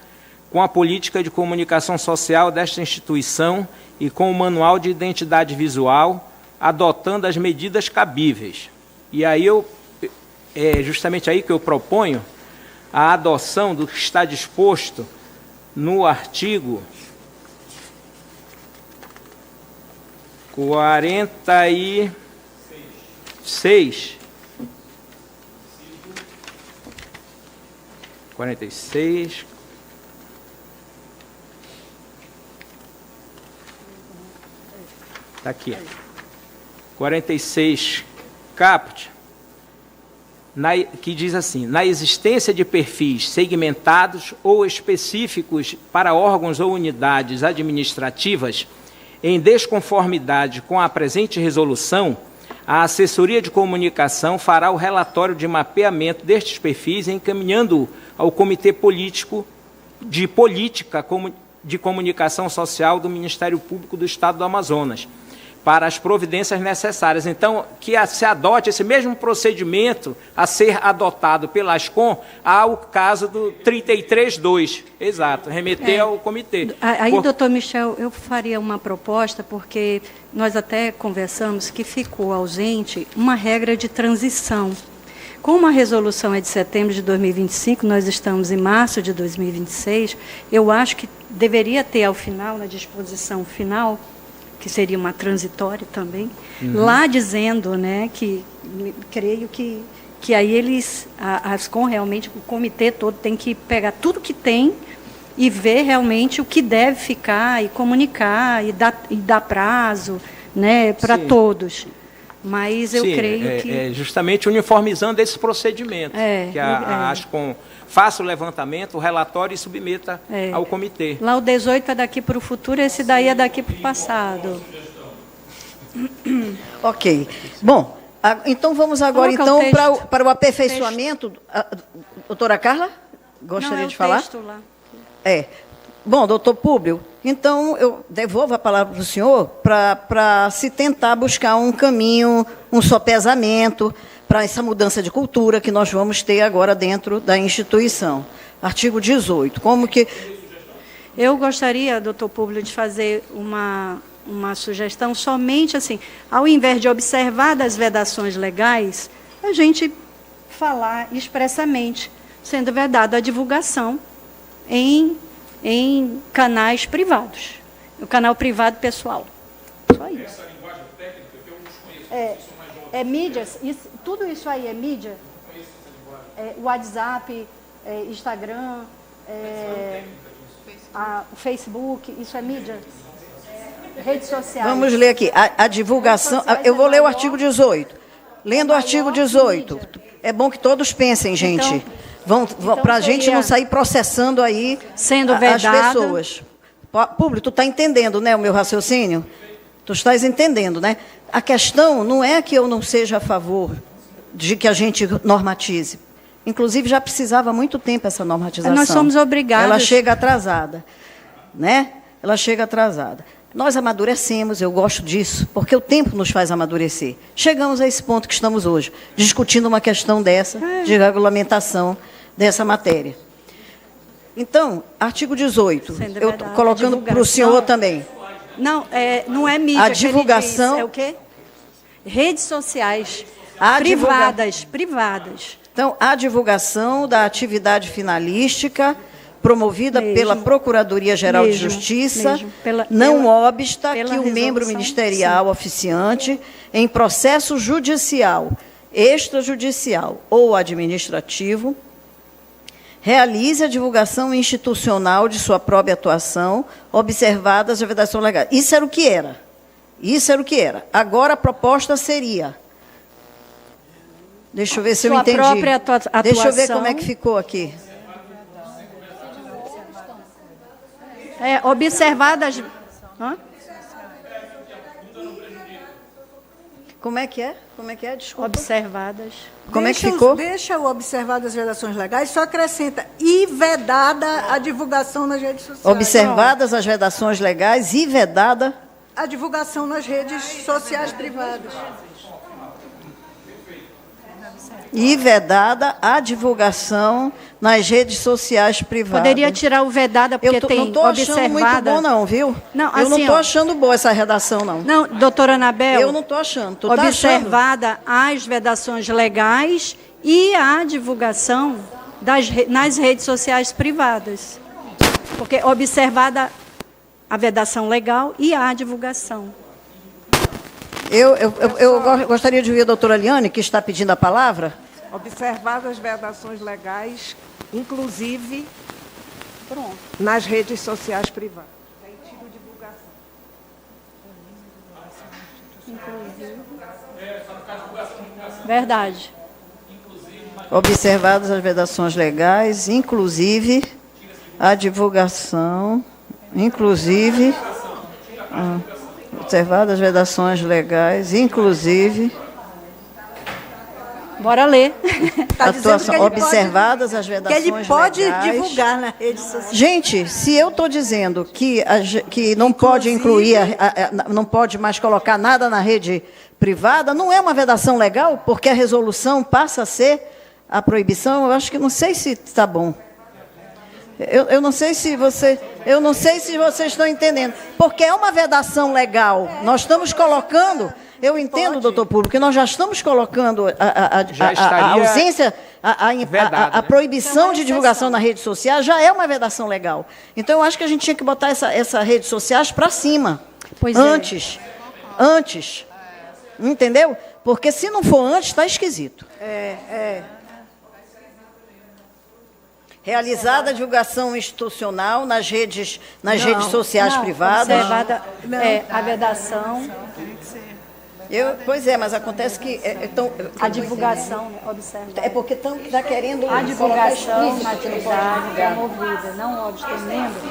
com a política de comunicação social desta instituição e com o manual de identidade visual, adotando as medidas cabíveis. E aí é justamente aí que eu proponho a adoção do que está disposto no artigo 46, 46. Está aqui. 46, caput, que diz assim: na existência de perfis segmentados ou específicos para órgãos ou unidades administrativas em desconformidade com a presente resolução, a assessoria de comunicação fará o relatório de mapeamento destes perfis, encaminhando-o ao Comitê Político de Política de Comunicação Social do Ministério Público do Estado do Amazonas, para as providências necessárias. Então, que se adote esse mesmo procedimento a ser adotado pela ASCOM ao caso do 33.2. Exato, remeter ao comitê. Aí, doutor Michel, eu faria uma proposta, porque nós até conversamos que ficou ausente uma regra de transição. Como a resolução é de setembro de 2025, nós estamos em março de 2026, eu acho que deveria ter ao final, na disposição final, que seria uma transitória também, lá dizendo, né, que creio que aí eles, a ASCOM realmente, o comitê todo tem que pegar tudo que tem e ver realmente o que deve ficar e comunicar e dar prazo, né, para todos. Mas eu creio que... justamente uniformizando esse procedimento, que a ASCOM faça o levantamento, o relatório e submeta ao comitê. Lá o 18 é daqui para o futuro, esse daí é daqui para o passado. Ok. Bom, então vamos agora para o aperfeiçoamento. Doutora Carla, gostaria de falar? Texto lá. Bom, doutor Públio, então eu devolvo a palavra para o senhor para se tentar buscar um caminho, um sopesamento para essa mudança de cultura que nós vamos ter agora dentro da instituição. Artigo 18. Como que... Eu gostaria, doutor Públio, de fazer uma sugestão somente assim, ao invés de observar das vedações legais, a gente falar expressamente, sendo vedada a divulgação em canais privados, no canal privado pessoal. Só isso. Essa linguagem técnica que eu desconheço, mídias, tudo isso aí é mídia? WhatsApp, Instagram, o Facebook, isso é mídia? Redes sociais. Vamos ler aqui. A divulgação... Eu vou ler o artigo 18. Lendo o artigo 18. É bom que todos pensem, gente. Então, para a gente não sair processando aí sendo as pessoas. Público, tu está entendendo, né, o meu raciocínio? Tu estás entendendo, né? A questão não é que eu não seja a favor de que a gente normatize. Inclusive, já precisava há muito tempo essa normatização. Nós somos obrigados. Ela chega atrasada, né? Ela chega atrasada. Nós amadurecemos, eu gosto disso, porque o tempo nos faz amadurecer. Chegamos a esse ponto que estamos hoje, discutindo uma questão dessa, de regulamentação dessa matéria. Então, artigo 18, eu estou colocando para o senhor também. Não, não é mídia. A divulgação... É o quê? Redes sociais privadas. Então, a divulgação da atividade finalística promovida pela Procuradoria-Geral de Justiça, não obsta que o membro ministerial oficiante, em processo judicial, extrajudicial ou administrativo, realize a divulgação institucional de sua própria atuação, observadas as vedações legais. Isso era o que era. Agora a proposta seria... Deixa eu ver se eu entendi. Deixa eu ver como é que ficou aqui. Observadas... Como é que é? Desculpa. Observadas. Como é que ficou? Deixa o observado as vedações legais, só acrescenta e vedada a divulgação nas redes sociais. Observadas as vedações legais e vedada a divulgação nas redes sociais privadas. E vedada a divulgação nas redes sociais privadas. Poderia tirar o vedada, porque tem não estou achando muito bom, não, viu? Não, eu não estou achando boa essa redação, não. Não, doutora Anabel... Eu não estou achando. Tu observada as vedações legais e a divulgação nas redes sociais privadas. Porque observada a vedação legal e a divulgação. Eu gostaria de ouvir a doutora Liane, que está pedindo a palavra. Observadas as vedações legais inclusive nas redes sociais privadas. Verdade. Observadas as vedações legais, inclusive a divulgação, inclusive... observadas as vedações legais, inclusive... Bora ler. Tá atuação, observadas as vedações legais. Que ele pode legais. divulgar na rede social. Gente, se eu estou dizendo que não pode incluir, não pode mais colocar nada na rede privada, não é uma vedação legal, porque a resolução passa a ser a proibição. Eu acho que não sei se está bom. Eu não sei se vocês estão entendendo, porque é uma vedação legal. Nós estamos colocando. Eu entendo, doutor Público, que nós já estamos colocando a ausência, a proibição de divulgação na rede social já é uma vedação legal. Então, eu acho que a gente tinha que botar essa rede sociais para cima. Pois antes. Entendeu? Porque se não for antes, está esquisito. Realizada a divulgação institucional nas redes sociais privadas. Observada a vedação. Pois é, mas acontece que... a divulgação, observa. É porque está querendo... A divulgação na atividade promovida, não obsta membro,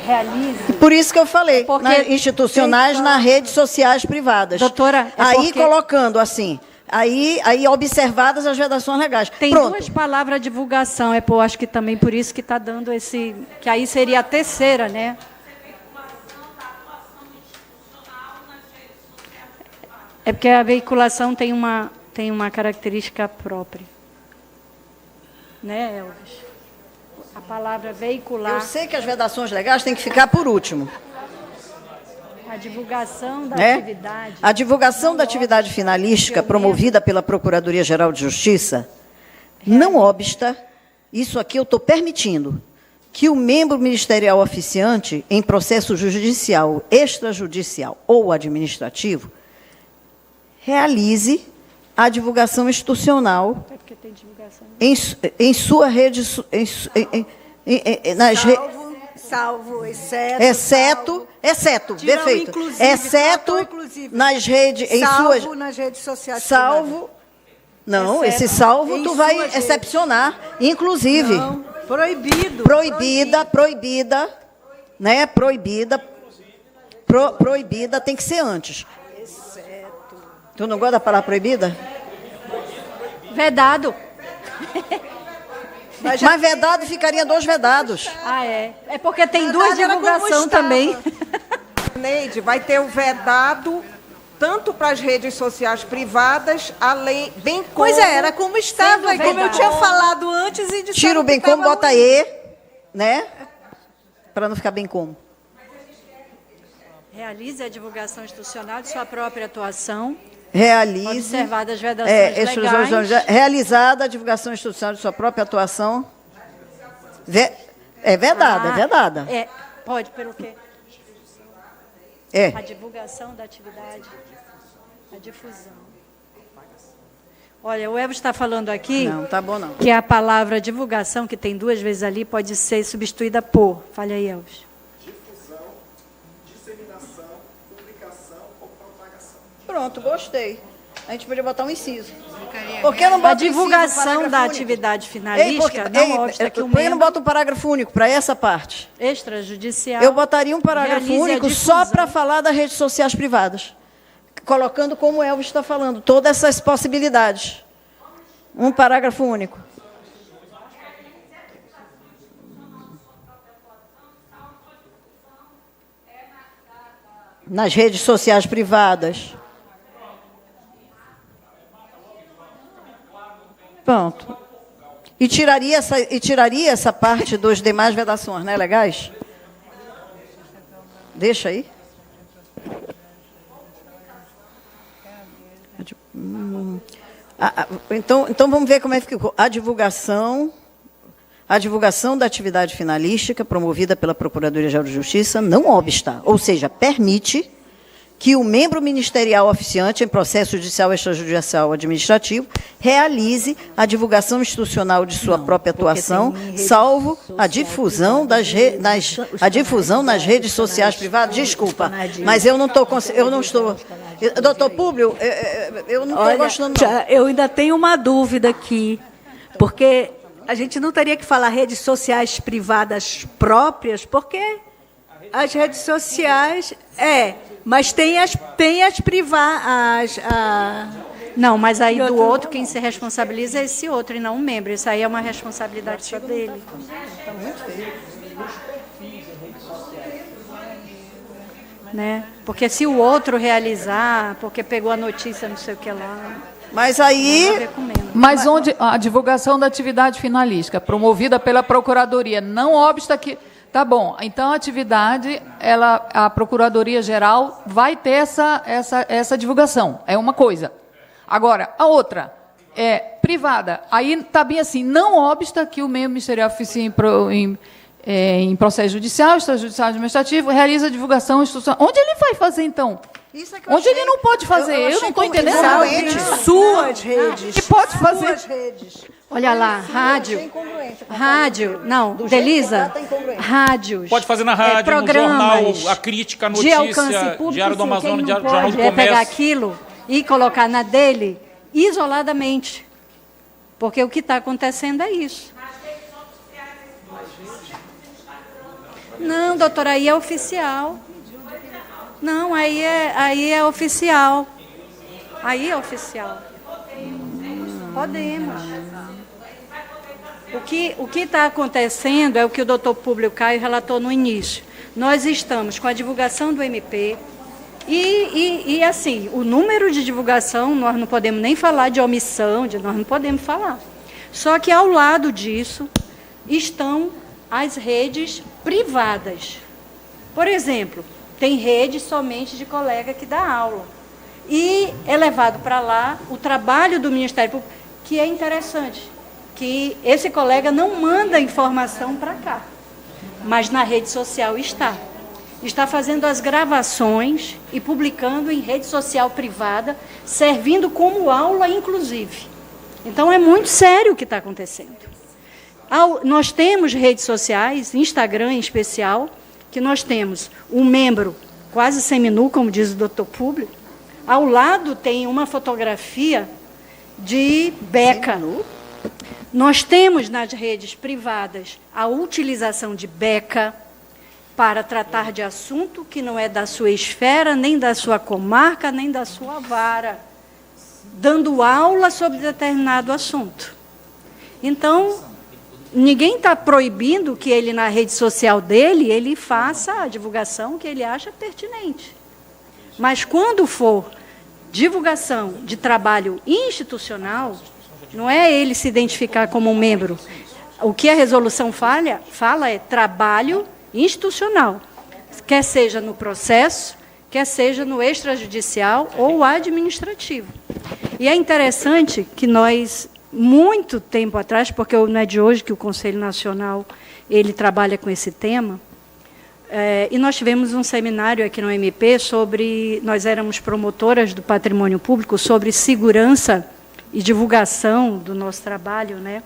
realize... Por isso que eu falei, institucionais nas redes sociais privadas. Doutora, aí colocando assim... Aí observadas as vedações legais. Tem duas palavras divulgação, acho que também por isso que está dando esse... Que aí seria a terceira, né? É porque a veiculação tem uma característica própria. Né, Elvis? A palavra veicular... Eu sei que as vedações legais têm que ficar por último. A divulgação da atividade... A divulgação da atividade finalística promovida pela Procuradoria-Geral de Justiça, não obsta, isso aqui eu estou permitindo, que o membro ministerial oficiante, em processo judicial, extrajudicial ou administrativo, realize a divulgação institucional em sua rede... Salvo, exceto, perfeito. Exceto nas redes, nas redes sociais. Salvo, não, esse salvo tu vai excepcionar, inclusive. Não, proibido. Proibida, né? Proibida tem que ser antes. Exceto. Tu não gosta da palavra proibida? Vedado. Mas vedado ficaria 2 vedados. É porque tem duas divulgações também. Neide, vai ter o vedado tanto para as redes sociais privadas, além, bem como... Pois era como estava, como eu tinha falado antes. E tira o bem como, bota E, né? Para não ficar bem como. Realize a divulgação institucional de sua própria atuação. Realize... Observadas as vedações legais. Realizada a divulgação institucional de sua própria atuação. É vedada. Pode, pelo quê? É. A divulgação da atividade, a difusão. Olha, o Elvis está falando aqui... Não, tá bom não. Que a palavra divulgação, que tem 2 vezes ali, pode ser substituída por... Fale aí, Elvis. Difusão, disseminação, publicação ou propagação. Pronto, gostei. A gente podia botar um inciso. Por que não bota a divulgação da atividade finalística não obsta que o membro... Por que não bota um parágrafo único para essa parte? Extrajudicial. Eu botaria um parágrafo único só para falar das redes sociais privadas. Colocando, como o Elvis está falando, todas essas possibilidades. Um parágrafo único. Nas redes sociais privadas. Pronto. E tiraria essa parte dos demais vedações, não é legais? Deixa aí. Então vamos ver como é que ficou. A divulgação da atividade finalística promovida pela Procuradoria-Geral de Justiça não obsta, ou seja, permite que o membro ministerial oficiante em processo judicial, extrajudicial ou administrativo realize a divulgação institucional de sua própria atuação, salvo a difusão nas redes sociais privadas. Desculpa, mas eu não estou. Doutor Públio, eu não estou gostando. Não. Eu ainda tenho uma dúvida aqui, porque a gente não teria que falar redes sociais privadas próprias, porque as redes sociais mas tem as privadas. Não, mas aí do outro, quem se responsabiliza é esse outro, e não o membro. Isso aí é uma responsabilidade só dele. Está muito feio. Né? Porque se o outro realizar, porque pegou a notícia, não sei o que lá... Mas aí... Mas onde a divulgação da atividade finalística, promovida pela Procuradoria, não obsta que... Tá bom, então a atividade, a Procuradoria-Geral vai ter essa divulgação, é uma coisa. Agora, a outra é privada. Aí está bem assim, não obsta que o membro ministerial oficie em processo judicial, extrajudicial administrativo, realiza a divulgação institucional. Onde ele vai fazer, então? Onde ele não pode fazer? Eu não estou entendendo nada. Suas redes. Que pode fazer? Suas redes. Olha lá, rádio, não, Delisa, rádios. Pode fazer na rádio, no jornal, a crítica, a notícia, Diário do Amazonas, Jornal do Comércio. Pegar aquilo e colocar na dele isoladamente. Porque o que está acontecendo é isso. Não, doutora, aí é oficial. Não, aí é oficial. Aí é oficial. Podemos. O que está acontecendo é o que o doutor Públio Caio relatou no início. Nós estamos com a divulgação do MP e assim, o número de divulgação, nós não podemos nem falar de omissão, nós não podemos falar. Só que ao lado disso estão as redes privadas. Por exemplo, tem rede somente de colega que dá aula. E é levado para lá o trabalho do Ministério Público, que é interessante, que esse colega não manda informação para cá, mas na rede social está. Está fazendo as gravações e publicando em rede social privada, servindo como aula, inclusive. Então, é muito sério o que está acontecendo. Nós temos redes sociais, Instagram em especial, que nós temos um membro quase seminu, como diz o doutor Públio. Ao lado tem uma fotografia de beca. Nós temos nas redes privadas a utilização de beca para tratar de assunto que não é da sua esfera, nem da sua comarca, nem da sua vara, dando aula sobre determinado assunto. Então, ninguém está proibindo que ele, na rede social dele, ele faça a divulgação que ele acha pertinente. Mas quando for divulgação de trabalho institucional, não é ele se identificar como um membro. O que a resolução fala é trabalho institucional, quer seja no processo, quer seja no extrajudicial ou administrativo. E é interessante que nós, muito tempo atrás, porque não é de hoje que o Conselho Nacional ele trabalha com esse tema, e nós tivemos um seminário aqui no MP sobre, nós éramos promotoras do patrimônio público, sobre segurança e divulgação do nosso trabalho, né?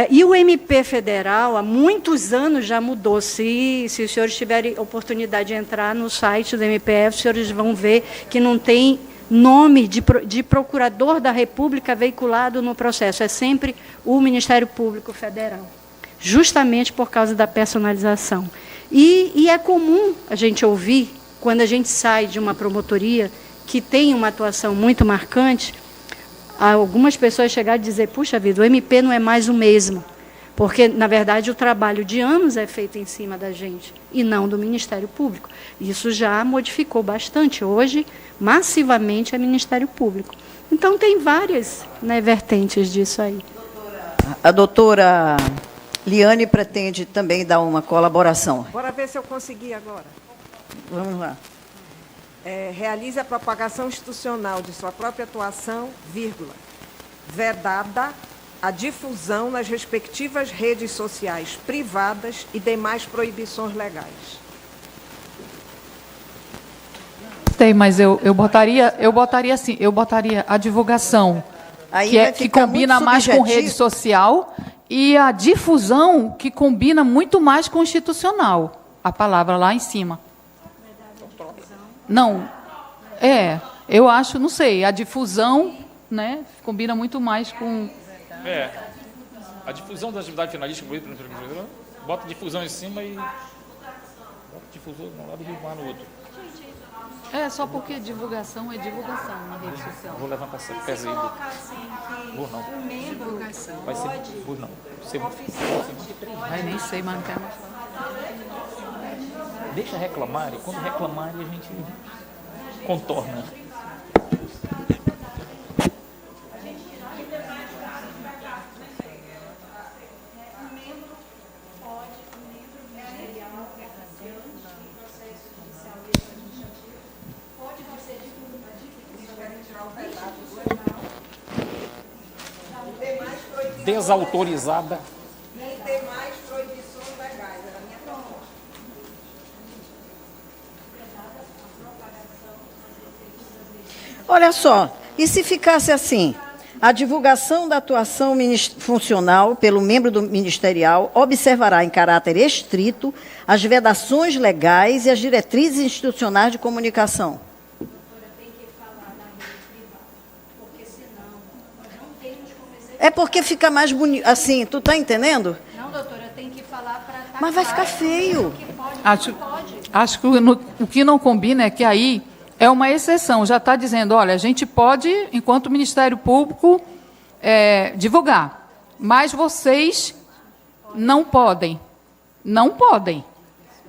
E o MP federal, há muitos anos já mudou. Se os senhores tiverem oportunidade de entrar no site do MPF, os senhores vão ver que não tem nome de procurador da República veiculado no processo. É sempre o Ministério Público Federal, justamente por causa da personalização. E é comum a gente ouvir, quando a gente sai de uma promotoria que tem uma atuação muito marcante, algumas pessoas chegarem e dizer, puxa vida, o MP não é mais o mesmo, porque, na verdade, o trabalho de anos é feito em cima da gente, e não do Ministério Público. Isso já modificou bastante. Hoje, massivamente, é Ministério Público. Então, tem várias, né, vertentes disso aí. A doutora Liane pretende também dar uma colaboração. Bora ver se eu consegui agora. Vamos lá. Realize a propagação institucional de sua própria atuação, vírgula, vedada a difusão nas respectivas redes sociais privadas e demais proibições legais. Tem, mas eu botaria assim, eu botaria a divulgação, Aí que combina muito mais com subjetivo. rede social, e a difusão, que combina muito mais com institucional. A palavra lá em cima. Não, eu acho, não sei, a difusão, né, combina muito mais com... A difusão da atividade finalística, bota difusão em cima e bota difusão de um lado e rimar no outro. Só porque divulgação é divulgação na rede social. Vou levantar essa peça aí. Vou não. Vai ser vou não. Ai, nem sei, mas não quero mais. Deixa reclamarem. Quando reclamarem, a gente contorna. Desautorizada. Não tem mais proibições legais, era a minha proposta. Olha só, e se ficasse assim, a divulgação da atuação funcional pelo membro do ministerial observará em caráter estrito as vedações legais e as diretrizes institucionais de comunicação. É porque fica mais bonito, assim, tu tá entendendo? Não, doutora, tem que falar para... Mas vai ficar feio. Acho que o que não combina é que aí é uma exceção. Já está dizendo, olha, a gente pode, enquanto Ministério Público, divulgar, mas vocês não podem. Não podem.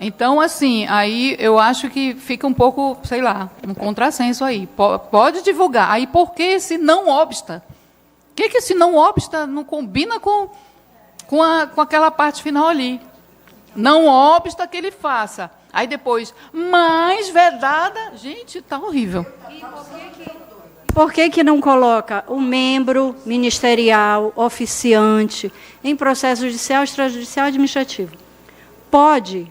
Então, assim, aí eu acho que fica um pouco, sei lá, um contrassenso aí. Pode divulgar. Aí por que esse não obsta? O que esse não obsta não combina com aquela parte final ali? Não obsta que ele faça. Aí depois, mais vedada... Gente, está horrível. Por que não coloca o membro ministerial, oficiante, em processo judicial, extrajudicial, administrativo? Pode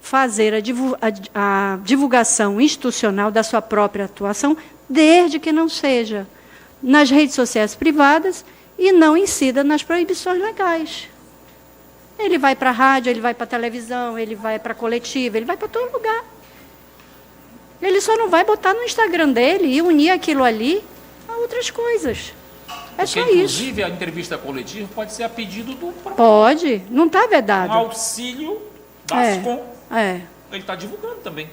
fazer a divulgação institucional da sua própria atuação, desde que não seja nas redes sociais privadas e não incida nas proibições legais. Ele vai para a rádio, ele vai para a televisão, ele vai para a coletiva, ele vai para todo lugar. Ele só não vai botar no Instagram dele e unir aquilo ali a outras coisas. É só isso. Inclusive, a entrevista coletiva pode ser a pedido do próprio. Pode, não está vedado. Um auxílio da Ascom. Ele está divulgando também.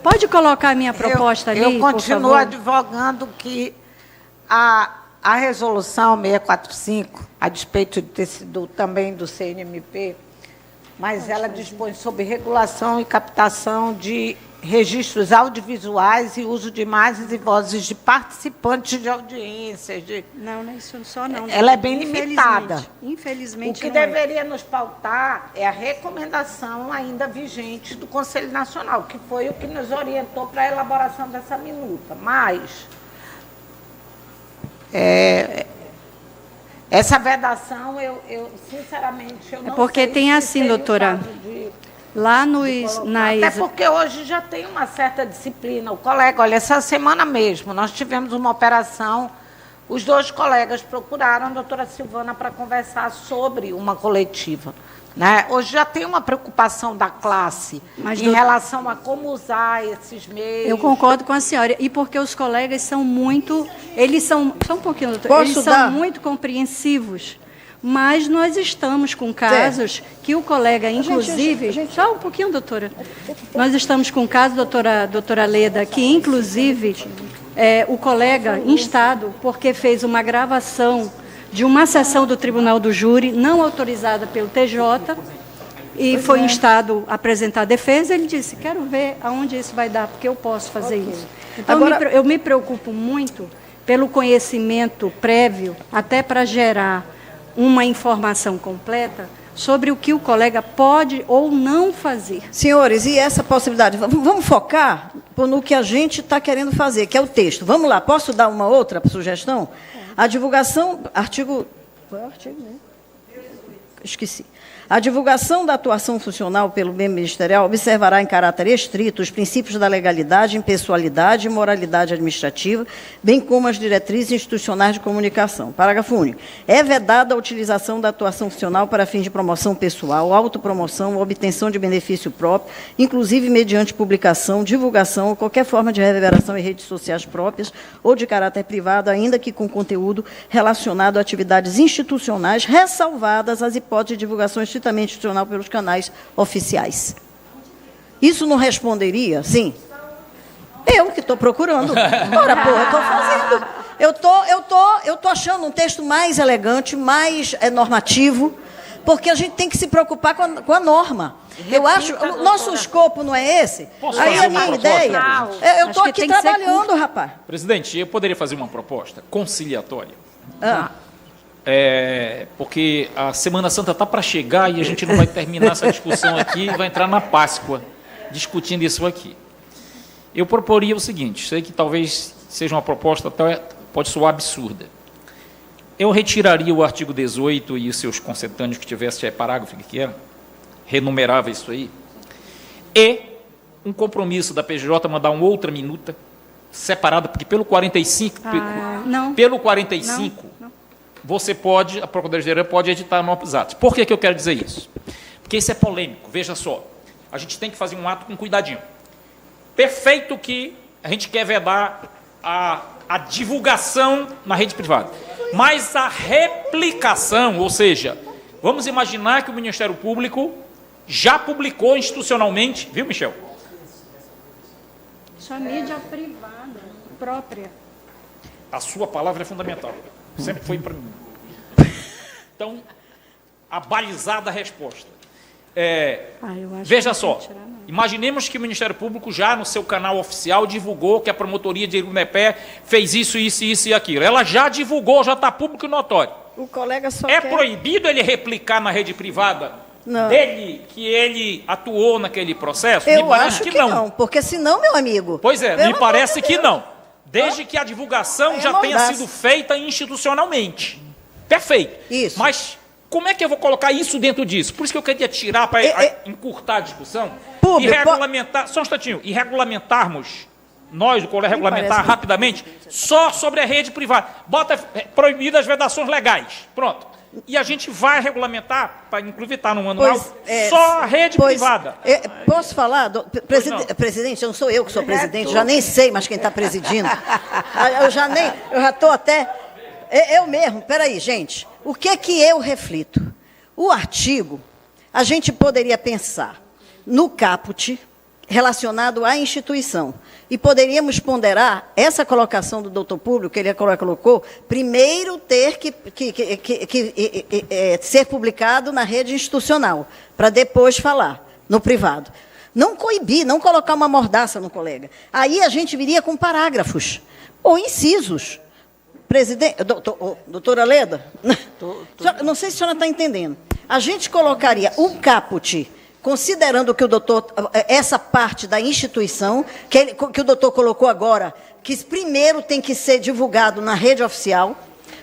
Pode colocar a minha proposta ali, eu continuo por favor? advogando que a resolução 645, a despeito de ter sido também do CNMP, mas ela dispõe sobre regulação e captação de registros audiovisuais e uso de imagens e vozes de participantes de audiências. Não, não é isso só não. Ela é bem limitada. Infelizmente, o que deveria nos pautar é a recomendação ainda vigente do Conselho Nacional, que foi o que nos orientou para a elaboração dessa minuta. Mas essa vedação, eu sinceramente, eu não porque sei tem assim, doutora, lá até porque hoje já tem uma certa disciplina. O colega, olha, essa semana mesmo, nós tivemos uma operação, os dois colegas procuraram a doutora Silvana para conversar sobre uma coletiva. Né? Hoje já tem uma preocupação da classe em relação a como usar esses meios. Eu concordo com a senhora. E porque os colegas são muito... Eles são... Só um pouquinho, doutora. Eles são muito compreensivos. Mas nós estamos com casos que o colega, inclusive... Só um pouquinho, doutora. Nós estamos com um caso, doutora Leda, que, inclusive, o colega instado, porque fez uma gravação de uma sessão do Tribunal do Júri, não autorizada pelo TJ, e foi instado a apresentar a defesa, ele disse, quero ver aonde isso vai dar, porque eu posso fazer isso. Então, agora, eu me preocupo muito pelo conhecimento prévio, até para gerar uma informação completa sobre o que o colega pode ou não fazer. Senhores, e essa possibilidade? Vamos focar no que a gente está querendo fazer, que é o texto. Vamos lá, posso dar uma outra sugestão? A divulgação, artigo... Qual é o artigo mesmo? Esqueci. A divulgação da atuação funcional pelo membro ministerial observará em caráter estrito os princípios da legalidade, impessoalidade e moralidade administrativa, bem como as diretrizes institucionais de comunicação. Parágrafo único. É vedada a utilização da atuação funcional para fins de promoção pessoal, autopromoção ou obtenção de benefício próprio, inclusive mediante publicação, divulgação ou qualquer forma de reverberação em redes sociais próprias ou de caráter privado, ainda que com conteúdo relacionado a atividades institucionais, ressalvadas as hipóteses de divulgação estritamente institucional pelos canais oficiais. Isso não responderia? Sim. Eu que estou procurando. Ora, porra, estou fazendo. Eu tô achando um texto mais elegante, mais normativo, porque a gente tem que se preocupar com a norma. Eu acho, o nosso escopo não é esse? Aí a minha ideia, eu estou aqui trabalhando, rapaz. Presidente, eu poderia fazer uma proposta conciliatória? Porque a Semana Santa está para chegar e a gente não vai terminar essa discussão aqui e vai entrar na Páscoa discutindo isso aqui. Eu proporia o seguinte, sei que talvez seja uma proposta até pode soar absurda. Eu retiraria o artigo 18 e os seus concetâneos que tivesse parágrafo que era, renumerava isso aí, e um compromisso da PGJ mandar uma outra minuta separada, porque pelo 45, pelo 45, você pode, a Procuradoria pode editar novos atos. Por que eu quero dizer isso? Porque isso é polêmico, veja só, a gente tem que fazer um ato com cuidadinho. Perfeito que a gente quer vedar a divulgação na rede privada, mas a replicação, ou seja, vamos imaginar que o Ministério Público já publicou institucionalmente, viu, Michel? Isso é mídia privada, própria. A sua palavra é fundamental. Sempre foi para mim. Então, a balizada resposta. Veja só, imaginemos que o Ministério Público já no seu canal oficial divulgou que a promotoria de Irunepé fez isso e aquilo. Ela já divulgou, já está público e notório. O colega só quer... proibido ele replicar na rede privada dele que ele atuou naquele processo? Eu acho que não, porque senão, meu amigo... Pois é, me parece que não. Desde que a divulgação já tenha sido feita institucionalmente. Perfeito. Isso. Mas como é que eu vou colocar isso dentro disso? Por isso que eu queria tirar para encurtar a discussão e regulamentar, só um instantinho, e regulamentarmos, nós, o Colégio Regulamentar, rapidamente, só sobre a rede privada. Bota proibidas as vedações legais. Pronto. E a gente vai regulamentar, para inclusive estar no manual, só a rede privada. Posso falar? Presidente, não sou eu que sou presidente, já nem sei mais quem está presidindo. Eu já estou até... Eu mesmo, peraí, gente. O que é que eu reflito? O artigo, a gente poderia pensar no caput relacionado à instituição. E poderíamos ponderar essa colocação do doutor Público, que ele colocou, primeiro ter que ser publicado na rede institucional, para depois falar no privado. Não coibir, não colocar uma mordaça no colega. Aí a gente viria com parágrafos ou incisos. Presidente, doutora Leda, não sei se a senhora está entendendo. A gente colocaria um caput, considerando que o doutor, essa parte da instituição, que o doutor colocou agora, que primeiro tem que ser divulgado na rede oficial,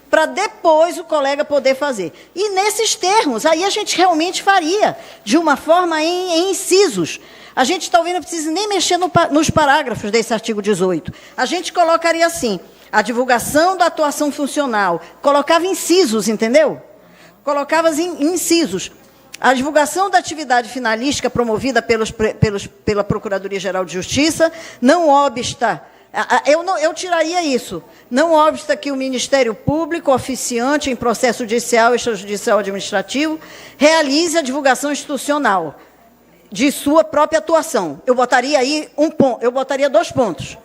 para depois o colega poder fazer. E nesses termos, aí a gente realmente faria, de uma forma em incisos. A gente talvez não precise nem mexer nos parágrafos desse artigo 18. A gente colocaria assim, a divulgação da atuação funcional, colocava incisos, entendeu? Colocava incisos. A divulgação da atividade finalística promovida pela Procuradoria-Geral de Justiça, não obsta, eu tiraria isso, não obsta que o Ministério Público, oficiante em processo judicial e extrajudicial administrativo, realize a divulgação institucional de sua própria atuação. Eu botaria aí eu botaria 2 pontos.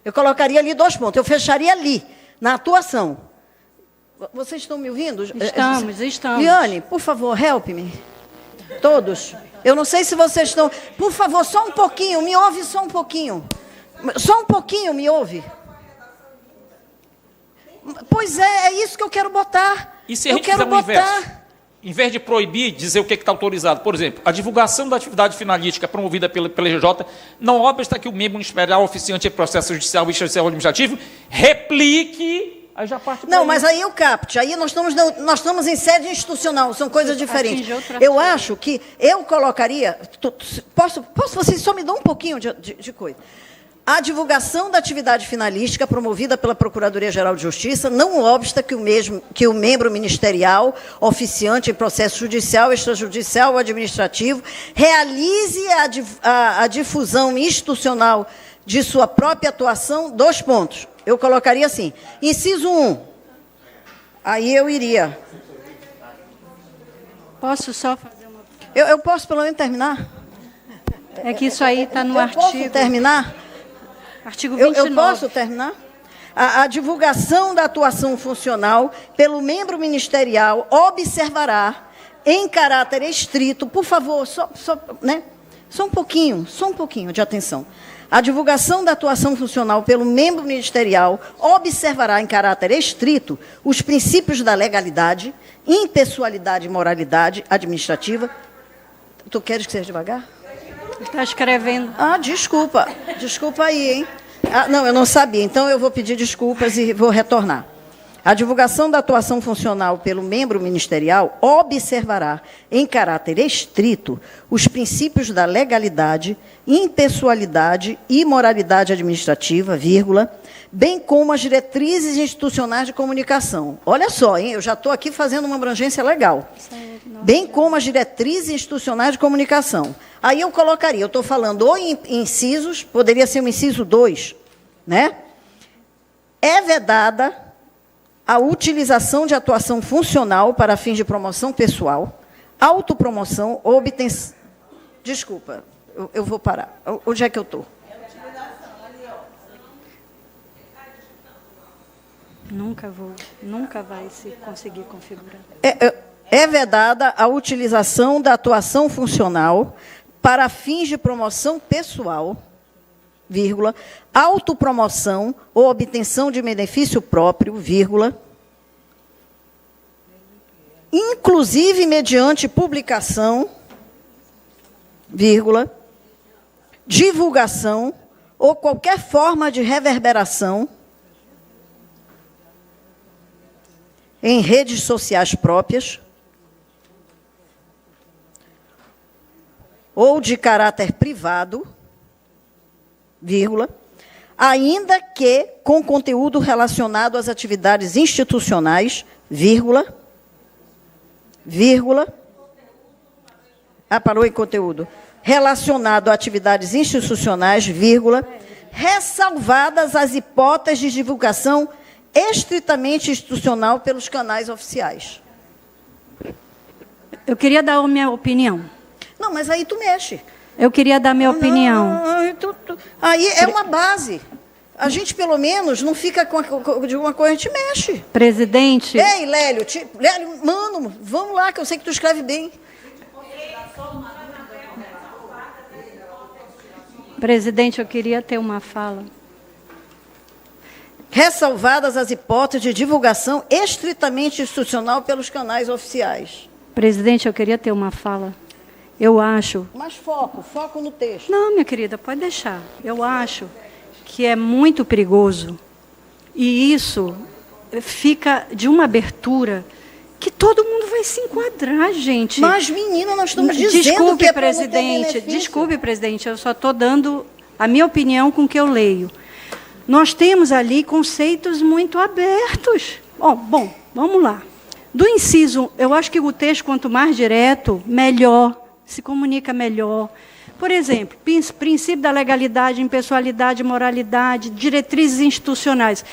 Eu colocaria ali 2 pontos, eu fecharia ali, na atuação. Vocês estão me ouvindo? Estamos. Liane, por favor, help me. Todos. Eu não sei se vocês estão... Por favor, só um pouquinho, me ouve só um pouquinho. Só um pouquinho, me ouve. Pois é isso que eu quero botar. E se a gente fizer um inverso? Em vez de proibir, dizer o que está autorizado, por exemplo, a divulgação da atividade finalística promovida pela PGJ não obsta que o membro ministerial oficiante em processo judicial e extrajudicial administrativo replique Aí já parte Não, pra mas isso. aí o CAPT, aí nós estamos em sede institucional, são coisas diferentes. Eu acho que eu colocaria... Posso vocês só me dão um pouquinho de coisa. A divulgação da atividade finalística promovida pela Procuradoria-Geral de Justiça não obsta que o membro ministerial, oficiante em processo judicial, extrajudicial ou administrativo, realize a difusão institucional de sua própria atuação, 2 pontos. Eu colocaria assim, inciso 1, aí eu iria. Posso só fazer uma... Eu posso pelo menos terminar? É que isso aí está no artigo... Posso terminar? Artigo 29. Eu posso terminar? A divulgação da atuação funcional pelo membro ministerial observará, em caráter estrito, por favor, só um pouquinho de atenção. A divulgação da atuação funcional pelo membro ministerial observará, em caráter estrito, os princípios da legalidade, impessoalidade e moralidade administrativa. Tu queres que seja devagar? Está escrevendo. Desculpa aí, hein? Não, eu não sabia, então eu vou pedir desculpas e vou retornar. A divulgação da atuação funcional pelo membro ministerial observará, em caráter estrito, os princípios da legalidade, impessoalidade e moralidade administrativa, vírgula, bem como as diretrizes institucionais de comunicação. Olha só, hein? Eu já estou aqui fazendo uma abrangência legal. Bem como as diretrizes institucionais de comunicação. Aí eu colocaria, eu estou falando ou em incisos, poderia ser um inciso 2, né? É vedada a utilização de atuação funcional para fins de promoção pessoal, autopromoção ou obtenção... Desculpa, eu vou parar. Onde é que eu estou? Nunca vai se conseguir configurar. É vedada a utilização da atuação funcional para fins de promoção pessoal, vírgula, autopromoção ou obtenção de benefício próprio, vírgula, inclusive mediante publicação, vírgula, divulgação ou qualquer forma de reverberação em redes sociais próprias ou de caráter privado, vírgula, ainda que com conteúdo relacionado às atividades institucionais, vírgula, parou em conteúdo, relacionado a atividades institucionais, vírgula, ressalvadas as hipóteses de divulgação estritamente institucional pelos canais oficiais. Eu queria dar a minha opinião. Não, mas aí tu mexe. Eu queria dar minha opinião. Aí é uma base. A gente, pelo menos, não fica de uma coisa, a gente mexe. Presidente... Ei, Lélio, mano, vamos lá, que eu sei que tu escreve bem. Presidente, eu queria ter uma fala. Ressalvadas as hipóteses de divulgação estritamente institucional pelos canais oficiais. Presidente, eu queria ter uma fala. Eu acho... Mas foco no texto. Não, minha querida, pode deixar. Eu acho que é muito perigoso e isso fica de uma abertura que todo mundo vai se enquadrar, gente. Mas, menina, nós estamos dizendo que é para não ter benefício. Desculpe, presidente, eu só estou dando a minha opinião com o que eu leio. Nós temos ali conceitos muito abertos. Bom, vamos lá. Do inciso, eu acho que o texto, quanto mais direto, melhor, se comunica melhor. Por exemplo, princípio da legalidade, impessoalidade, moralidade, diretrizes institucionais.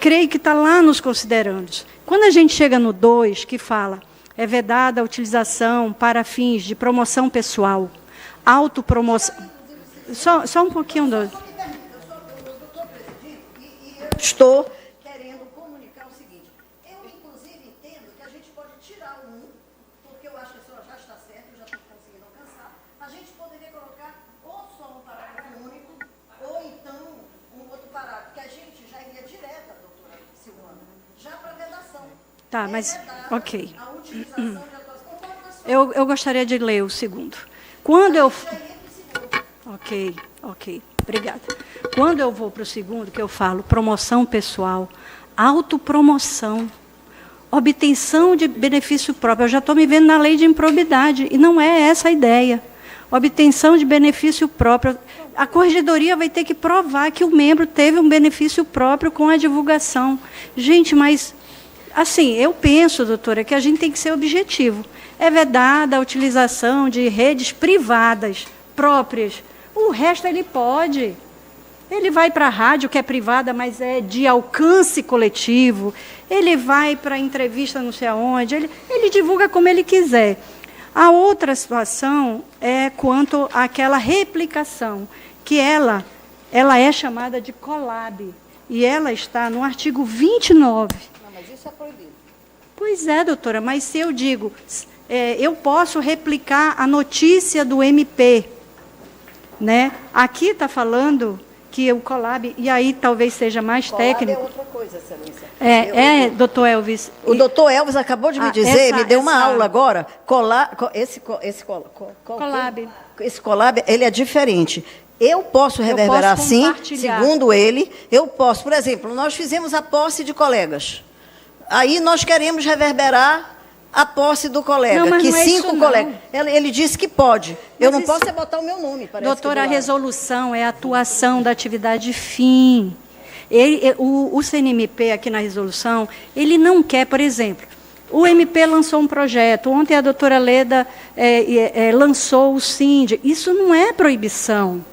Creio que está lá nos considerandos. Quando a gente chega no 2, que fala, é vedada a utilização para fins de promoção pessoal, autopromoção... Só um pouquinho, do... Estou querendo comunicar o seguinte. Eu, inclusive, entendo que a gente pode tirar um, porque eu acho que a senhora já está certa, eu já estou conseguindo alcançar. A gente poderia colocar ou só um parágrafo único, ou então um outro parágrafo, que a gente já iria direta, doutora Silvana, já para a redação. Tá, mas... Ok. A utilização de atuação... Eu gostaria de ler o segundo. Quando eu... Ok. Obrigada. Quando eu vou para o segundo, que eu falo promoção pessoal, autopromoção, obtenção de benefício próprio. Eu já estou me vendo na lei de improbidade, e não é essa a ideia. Obtenção de benefício próprio. A corregedoria vai ter que provar que o membro teve um benefício próprio com a divulgação. Gente, mas, assim, eu penso, doutora, que a gente tem que ser objetivo. É vedada a utilização de redes privadas próprias. O resto ele pode. Ele vai para a rádio, que é privada, mas é de alcance coletivo. Ele vai para a entrevista não sei aonde. Ele divulga como ele quiser. A outra situação é quanto àquela replicação, que ela é chamada de collab. E ela está no artigo 29. Não, mas isso é proibido. Pois é, doutora, mas se eu digo, eu posso replicar a notícia do MP, né? Aqui está falando que o collab, e aí talvez seja mais collab técnico. É outra coisa, excelência. Doutor Elvis. O doutor Elvis acabou de me dizer, me deu uma aula agora. Esse collab, ele é diferente. Eu posso reverberar sim, segundo ele. Eu posso, por exemplo, nós fizemos a posse de colegas. Aí nós queremos reverberar a posse do colega, não, que não é 5 colegas. Ele disse que pode. Eu não posso botar o meu nome. Doutora, a resolução é a atuação da atividade fim. O CNMP, aqui na resolução, ele não quer, por exemplo, o MP lançou um projeto, ontem a doutora Leda lançou o SIND. Isso não é proibição.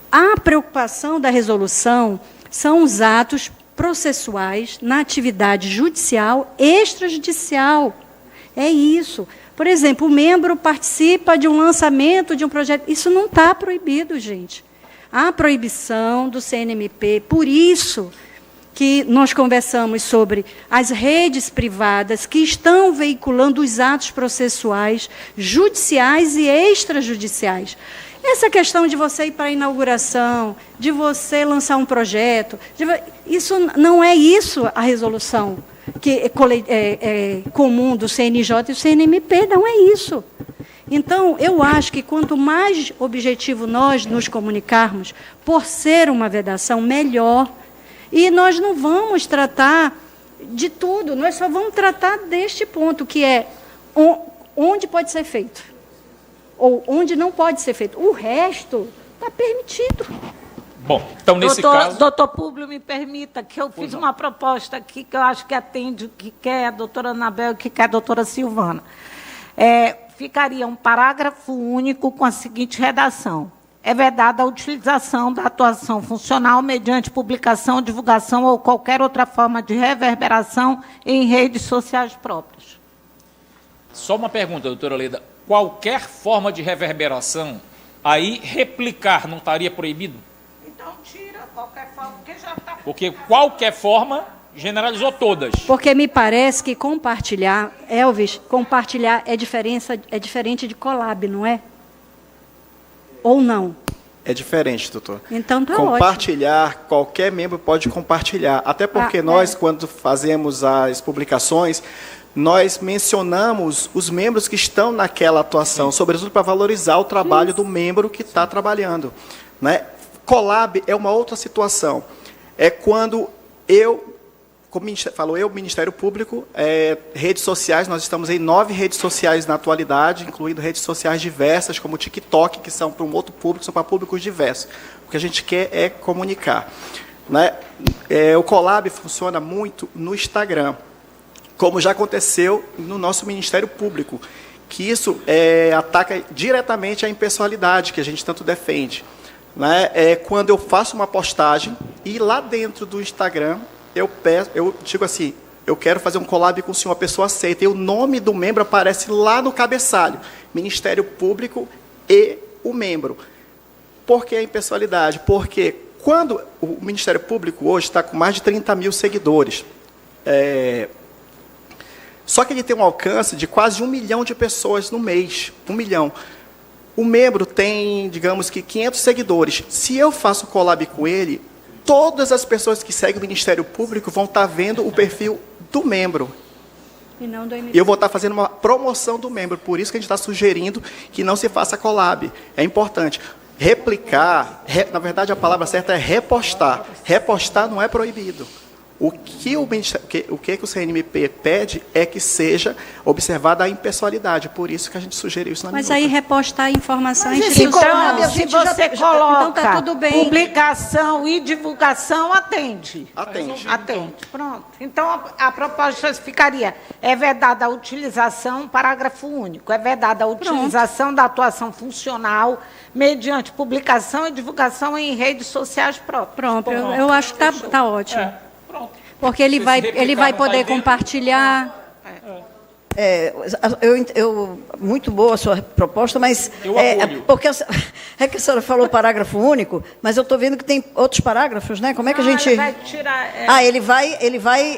A preocupação da resolução são os atos processuais na atividade judicial, extrajudicial. É isso. Por exemplo, o membro participa de um lançamento de um projeto. Isso não está proibido, gente. Há proibição do CNMP. Por isso que nós conversamos sobre as redes privadas que estão veiculando os atos processuais judiciais e extrajudiciais. Essa questão de você ir para a inauguração, de você lançar um projeto, isso não é isso a resolução que é comum do CNJ e do CNMP, não é isso. Então, eu acho que quanto mais objetivo nós nos comunicarmos, por ser uma vedação, melhor. E nós não vamos tratar de tudo, nós só vamos tratar deste ponto, que é onde pode ser feito, ou onde não pode ser feito. O resto está permitido. Bom, então nesse caso... Doutor Públio, me permita que eu fiz uma proposta aqui que eu acho que atende o que quer a doutora Anabel e o que quer a doutora Silvana. Ficaria um parágrafo único com a seguinte redação. É vedada a utilização da atuação funcional mediante publicação, divulgação ou qualquer outra forma de reverberação em redes sociais próprias. Só uma pergunta, doutora Leda. Qualquer forma de reverberação, aí replicar não estaria proibido? Então tira qualquer forma, porque já está... Porque qualquer forma generalizou todas. Porque me parece que compartilhar, Elvis, compartilhar é diferente de collab, não é? Ou não? É diferente, doutor. Então está compartilhar, ótimo. Qualquer membro pode compartilhar. Até porque nós, quando fazemos as publicações, nós mencionamos os membros que estão naquela atuação, sobretudo para valorizar o trabalho do membro que está trabalhando. Né? Collab é uma outra situação. É quando como falou eu, Ministério Público, redes sociais, nós estamos em 9 redes sociais na atualidade, incluindo redes sociais diversas, como o TikTok, que são para um outro público, são para públicos diversos. O que a gente quer é comunicar. Né? O Collab funciona muito no Instagram, como já aconteceu no nosso Ministério Público, que isso ataca diretamente a impessoalidade, que a gente tanto defende. Né? Quando eu faço uma postagem e lá dentro do Instagram eu digo assim, eu quero fazer um collab com o senhor, a pessoa aceita, e o nome do membro aparece lá no cabeçalho, Ministério Público e o membro. Por que a impessoalidade? Porque quando o Ministério Público hoje está com mais de 30 mil seguidores, só que ele tem um alcance de quase 1 milhão de pessoas no mês, 1 milhão. O membro tem, digamos que, 500 seguidores. Se eu faço collab com ele, todas as pessoas que seguem o Ministério Público vão estar vendo o perfil do membro. E não do MP. Eu vou estar fazendo uma promoção do membro. Por isso que a gente está sugerindo que não se faça collab. É importante. Replicar, na verdade a palavra certa é repostar. Repostar não é proibido. O que o CNMP pede é que seja observada a impessoalidade, por isso que a gente sugeriu isso na Mas minuta. aí repostar a informação Mas institucional. então, Se você já- coloca então tá tudo bem. publicação e divulgação, atende. Atende. Atende, pronto. Então, a proposta ficaria, é vedada a utilização, parágrafo único, é vedada a utilização da atuação funcional mediante publicação e divulgação em redes sociais próprias. Pronto, eu acho que está ótimo. Pronto. Porque ele Se vai replicar, não poder tá dentro. compartilhar. Muito boa a sua proposta, mas Eu apoio. porque é que a senhora falou parágrafo único, mas eu estou vendo que tem outros parágrafos, né? Como é que a gente? Ele vai tirar,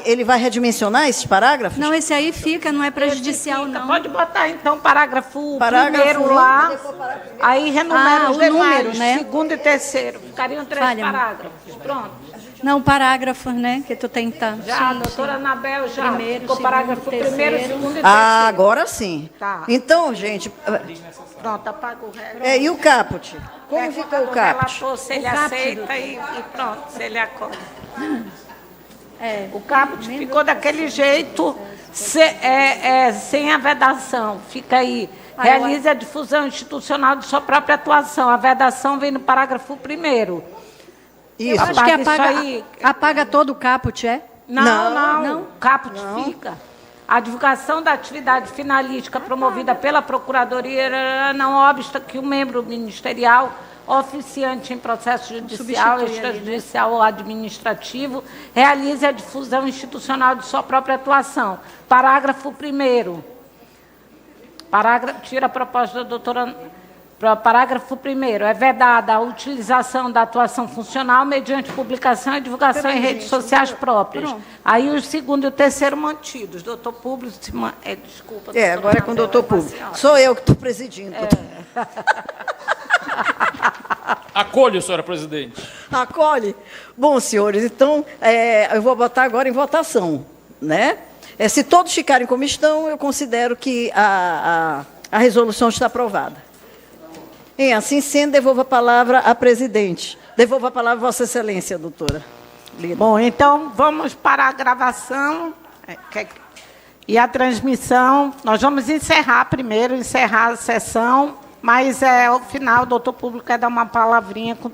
ele vai redimensionar esses parágrafos? Não, esse aí fica, não é prejudicial, Fica. não. Pode botar, então, parágrafo Parágrafo primeiro um, lá, aí renumera os o demais, número, né? segundo e terceiro. Ficariam 3 Falha-me. parágrafos. Pronto. Não, parágrafos, né? Que tu tem que estar. Já, a doutora Anabel já Primeiro, ficou segundo, parágrafo primeiro, terceiro. segundo e terceiro. Agora sim. Tá. Então, gente, Pronto, apaga o resto. e o caput? Como fica o caput? Relator, se ele O caput, aceita e pronto, se ele acorda. É. O caput ficou daquele jeito, sem a vedação. Fica aí. Realize a difusão institucional de sua própria atuação. A vedação vem no parágrafo primeiro. Isso. Acho que Apaga isso aí. apaga todo o caput, é? Não. Caput fica. A divulgação da atividade finalística promovida pela Procuradoria não obsta que o membro ministerial oficiante em processo judicial, Substitui ali, né? extrajudicial ou administrativo realize a difusão institucional de sua própria atuação. Parágrafo 1º. Tira a proposta da doutora... Parágrafo 1º. É vedada a utilização da atuação funcional mediante publicação e divulgação em redes sociais próprias. Aí o segundo e o terceiro mantidos. Doutor Público, desculpa. Agora é com o doutor Público. Sou eu que estou presidindo. Acolho, senhora presidente. Acolhe? Bom, senhores, então eu vou botar agora em votação, né? Se todos ficarem como estão, eu considero que a resolução está aprovada. E assim sendo, devolvo a palavra à presidente. Devolvo a palavra a Vossa Excelência, doutora Lida. Bom, então vamos para a gravação e a transmissão. Nós vamos encerrar a sessão, mas ao final o doutor Público quer dar uma palavrinha com